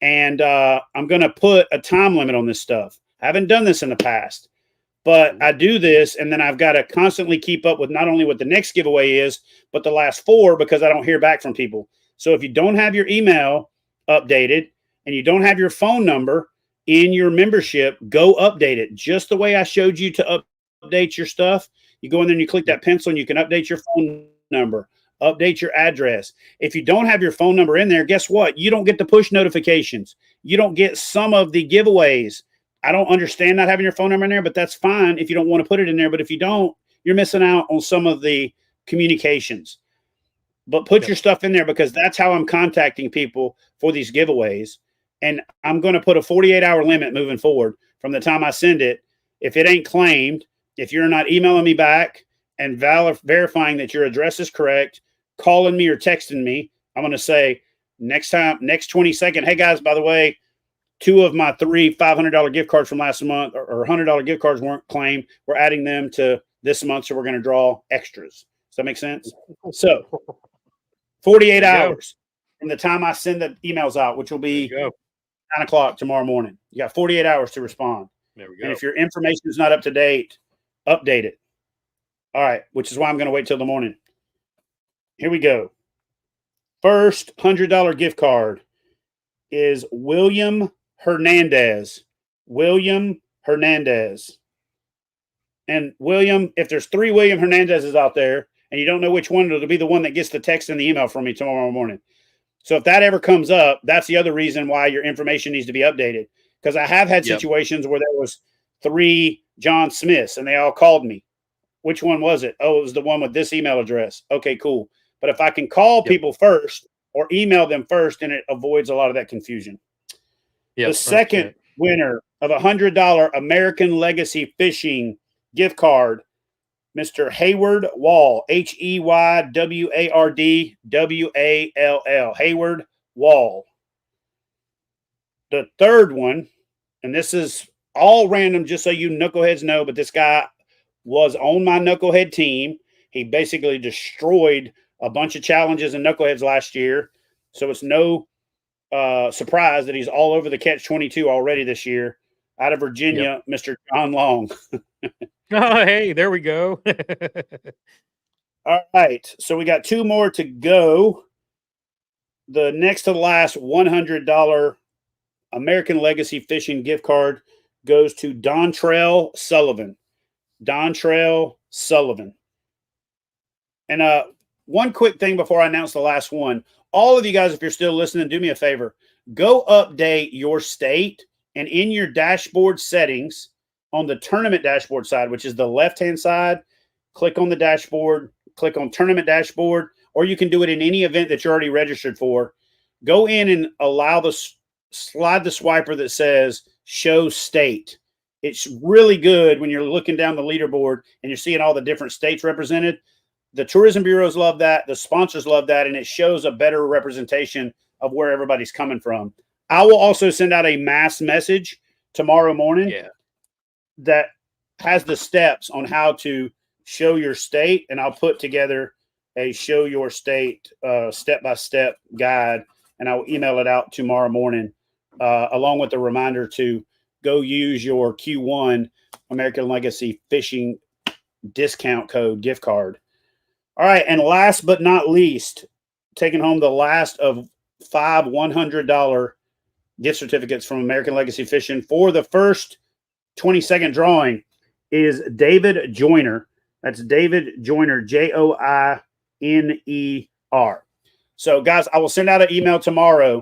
and I'm going to put a time limit on this stuff. I haven't done this in the past, but I do this, and then I've got to constantly keep up with not only what the next giveaway is, but the last 4, because I don't hear back from people. So if you don't have your email updated and you don't have your phone number in your membership, go update it just the way I showed you to update your stuff. You go in there and you click that pencil and you can update your phone number, update your address. If you don't have your phone number in there, guess what? You don't get the push notifications. You don't get some of the giveaways. I don't understand not having your phone number in there, but that's fine if you don't want to put it in there. But if you don't, you're missing out on some of the communications. But put your stuff in there, because that's how I'm contacting people for these giveaways. And I'm going to put a 48-hour limit moving forward from the time I send it. If it ain't claimed, if you're not emailing me back and verifying that your address is correct, calling me or texting me, I'm going to say next 22nd, hey guys, by the way, 2 of my 3 $500 gift cards from last month or $100 gift cards weren't claimed. We're adding them to this month, so we're going to draw extras. Does that make sense? So 48 hours from the time I send the emails out, which will be 9 o'clock tomorrow morning. You got 48 hours to respond. There we go. And if your information is not up to date, update it. All right, which is why I'm going to wait till the morning. Here we go. First $100 gift card is William Hernandez. William Hernandez. And William, if there's 3 William Hernandezes out there and you don't know which one, it'll be the one that gets the text and the email from me tomorrow morning. So if that ever comes up, that's the other reason why your information needs to be updated. Because I have had situations where there was 3 John Smiths and they all called me. Which one was it? Oh, it was the one with this email address. Okay, cool. But if I can call people first or email them first, then it avoids a lot of that confusion. The second winner of a $100 American Legacy Fishing gift card, Mr. Hayward Wall, HeywardWall, Hayward Wall. The third one, and this is all random, just so you knuckleheads know, but this guy was on my knucklehead team. He basically destroyed a bunch of challenges in knuckleheads last year. So it's no surprise that he's all over the Catch-22 already this year. Out of Virginia, Mr. John Long. Oh, hey, there we go. All right. So we got 2 more to go. The next to the last $100 American Legacy Fishing gift card goes to Dontrell Sullivan. Dontrell Sullivan. And one quick thing before I announce the last one. All of you guys, if you're still listening, do me a favor. Go update your state, and in your dashboard settings on the tournament dashboard side, which is the left-hand side, click on the dashboard, click on tournament dashboard, or you can do it in any event that you're already registered for. Go in and allow slide the swiper that says show state. It's really good when you're looking down the leaderboard and you're seeing all the different states represented. The tourism bureaus love that. The sponsors love that. And it shows a better representation of where everybody's coming from. I will also send out a mass message tomorrow morning that has the steps on how to show your state, and I'll put together a show your state step-by-step guide, and I'll email it out tomorrow morning, along with a reminder to go use your Q1 American Legacy Fishing discount code gift card. All right, and last but not least, taking home the last of 5 $100 gift certificates from American Legacy Fishing for the first 22nd drawing is David Joyner. That's David Joyner, Joiner. So, guys, I will send out an email tomorrow,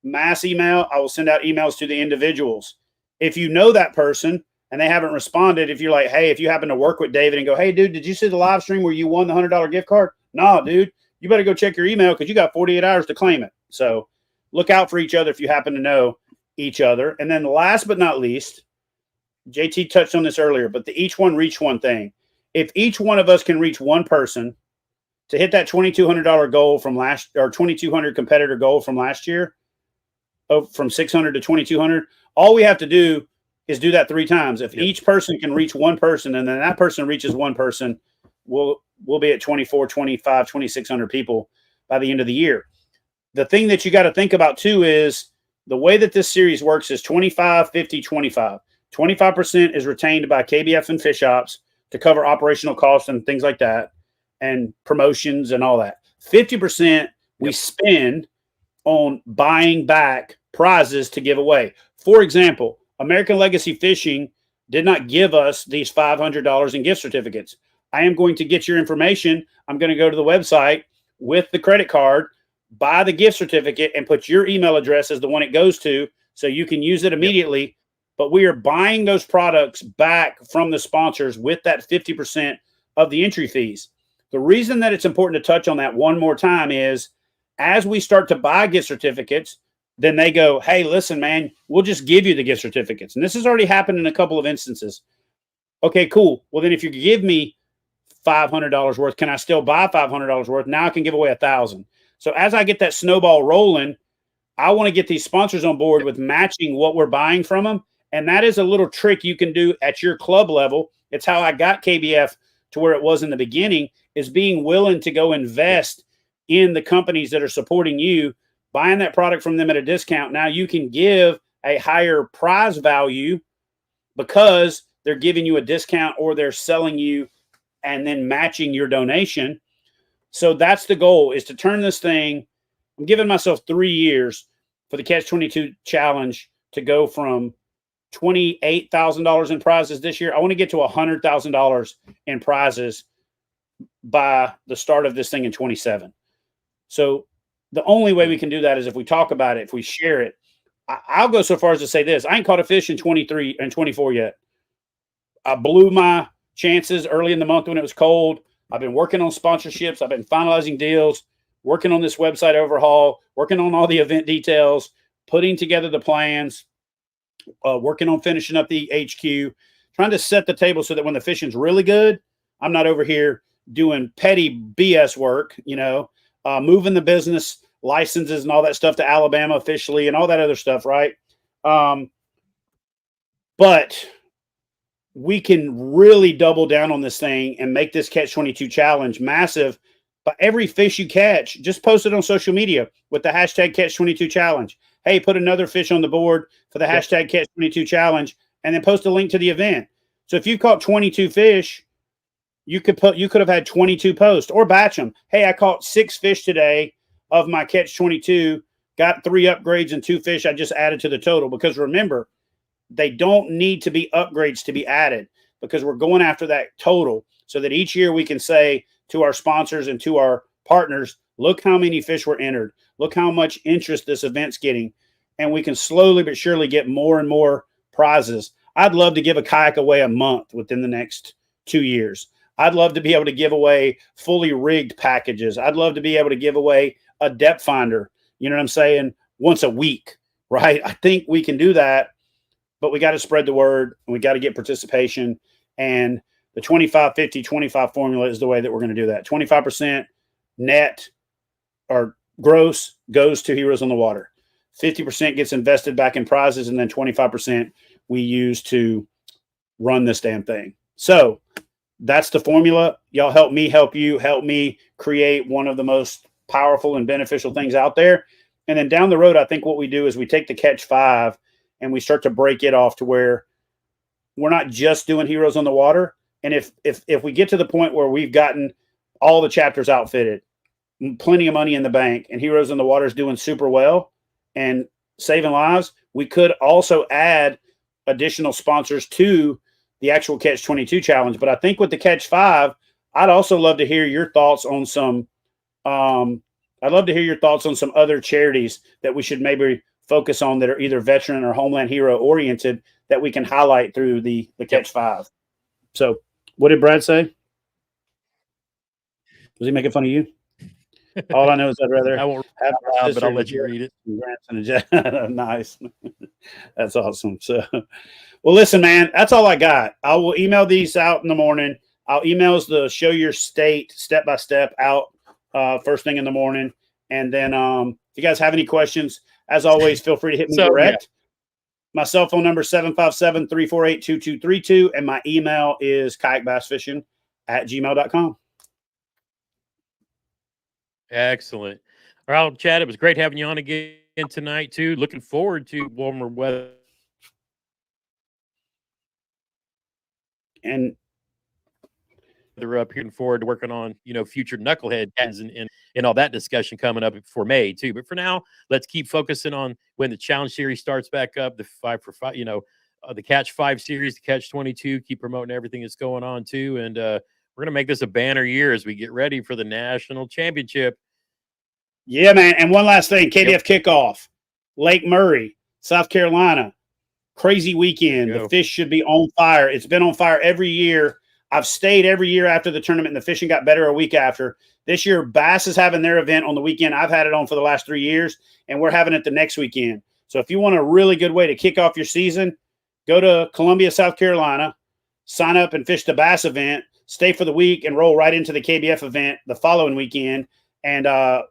mass email. I will send out emails to the individuals. If you know that person and they haven't responded, if you're like, hey, if you happen to work with David and go, hey, dude, did you see the live stream where you won the $100 gift card? No, dude, you better go check your email because you got 48 hours to claim it. So look out for each other if you happen to know each other. And then last but not least, JT touched on this earlier, but the each one reach one thing. If each one of us can reach one person to hit that $2,200 goal from last, or 2,200 competitor goal from last year, from 600 to 2,200, all we have to do is do that 3 times. If each person can reach one person and then that person reaches one person, we'll be at 24, 25, 2,600 people by the end of the year. The thing that you got to think about too is the way that this series works is 25, 50, 25. 25% is retained by KBF and fish ops to cover operational costs and things like that, and promotions and all that. 50% we spend on buying back prizes to give away. For example, American Legacy Fishing did not give us these $500 in gift certificates. I am going to get your information. I'm going to go to the website with the credit card, buy the gift certificate, and put your email address as the one it goes to so you can use it immediately. Yep. But we are buying those products back from the sponsors with that 50% of the entry fees. The reason that it's important to touch on that one more time is as we start to buy gift certificates, then they go, hey, listen, man, we'll just give you the gift certificates. And this has already happened in a couple of instances. Okay, cool. Well, then if you give me $500 worth, can I still buy $500 worth? Now I can give away $1,000. So as I get that snowball rolling, I want to get these sponsors on board with matching what we're buying from them. And that is a little trick you can do at your club level. It's how I got KBF to where it was in the beginning, is being willing to go invest in the companies that are supporting you, buying that product from them at a discount. Now you can give a higher prize value because they're giving you a discount or they're selling you and then matching your donation. So that's the goal, is to turn this thing. I'm giving myself 3 years for the Catch 22 challenge to go from $28,000 in prizes this year. I want to get to $100,000 in prizes by the start of this thing in 27. So the only way we can do that is if we talk about it, if we share it. I'll go so far as to say this. I ain't caught a fish in 23 and 24 yet. I blew my chances early in the month when it was cold. I've been working on sponsorships. I've been finalizing deals, working on this website overhaul, working on all the event details, putting together the plans, working on finishing up the HQ, trying to set the table so that when the fishing's really good, I'm not over here doing petty BS work, moving the business licenses and all that stuff to Alabama officially and all that other stuff, right? But we can really double down on this thing and make this Catch 22 challenge massive. But every fish you catch, just post it on social media with the hashtag Catch 22 challenge. Hey, put another fish on the board for the hashtag Catch 22 challenge, and then post a link to the event. So if you caught 22 fish, you could have had 22 posts or batch them. Hey, I caught 6 fish today of my Catch 22, got 3 upgrades and 2 fish I just added to the total. Because remember, they don't need to be upgrades to be added, because we're going after that total so that each year we can say to our sponsors and to our partners, look how many fish were entered. Look how much interest this event's getting. And we can slowly but surely get more and more prizes. I'd love to give a kayak away a month within the next 2 years. I'd love to be able to give away fully rigged packages. I'd love to be able to give away a depth finder, you know what I'm saying, once a week, right? I think we can do that, but we got to spread the word and we got to get participation. And the 25, 50, 25 formula is the way that we're going to do that. 25% net or gross goes to Heroes on the Water. 50% gets invested back in prizes, and then 25% we use to run this damn thing. So that's the formula. Y'all help me help you, help me create one of the most powerful and beneficial things out there. And then down the road, I think what we do is we take the Catch 5 and we start to break it off to where we're not just doing Heroes on the Water. And if we get to the point where we've gotten all the chapters outfitted, plenty of money in the bank, and Heroes on the Water is doing super well and saving lives, we could also add additional sponsors to the actual Catch 22 challenge. But I think with the Catch 5, I'd also love to hear your thoughts on some. I'd love to hear your thoughts on some other charities that we should maybe focus on that are either veteran or Homeland Hero oriented that we can highlight through the Catch 5. So, what did Brad say? Was he making fun of you? All I know is I'd rather I won't have read a out, but I'll sister let you read it. and a nice. That's awesome. So, well, listen, man, that's all I got. I will email these out in the morning. I'll email the show your state step by step out first thing in the morning. And then if you guys have any questions, as always, feel free to hit me direct. My cell phone number is 757-348-2232. And my email is kayakbassfishing@gmail.com. Excellent. All right, Chad, it was great having you on again tonight, too. Looking forward to warmer weather. And they're up here and forward to working on, future knucklehead and all that discussion coming up for May too. But for now, let's keep focusing on when the challenge series starts back up, the 5 for 5, the Catch 5 series, the Catch 22, keep promoting everything that's going on too. And we're going to make this a banner year as we get ready for the national championship. Yeah, man. And one last thing, KBF kickoff, Lake Murray, South Carolina, crazy weekend. The fish should be on fire. It's been on fire every year. I've stayed every year after the tournament, and the fishing got better a week after. This year, Bass is having their event on the weekend. I've had it on for the last 3 years, and we're having it the next weekend. So if you want a really good way to kick off your season, go to Columbia, South Carolina, sign up and fish the Bass event, stay for the week, and roll right into the KBF event the following weekend. And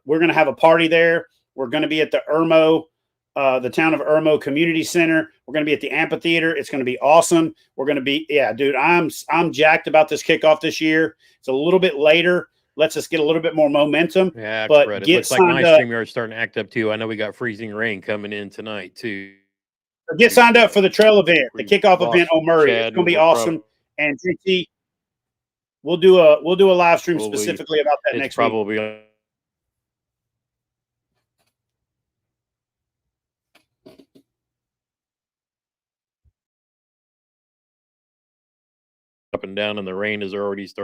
we're going to have a party there. We're going to be at the the town of Irmo Community Center. We're going to be at the amphitheater. It's going to be awesome. We're going to be, dude, I'm jacked about this kickoff this year. It's a little bit later. Lets us get a little bit more momentum. Yeah, but it looks like my StreamYard's starting to act up too. I know we got freezing rain coming in tonight too. Get signed up for the trail event, the kickoff event on Murray. Chad, it's going to be awesome. And JT, we'll do a live stream specifically about that next week. Probably up and down, and the rain is already starting.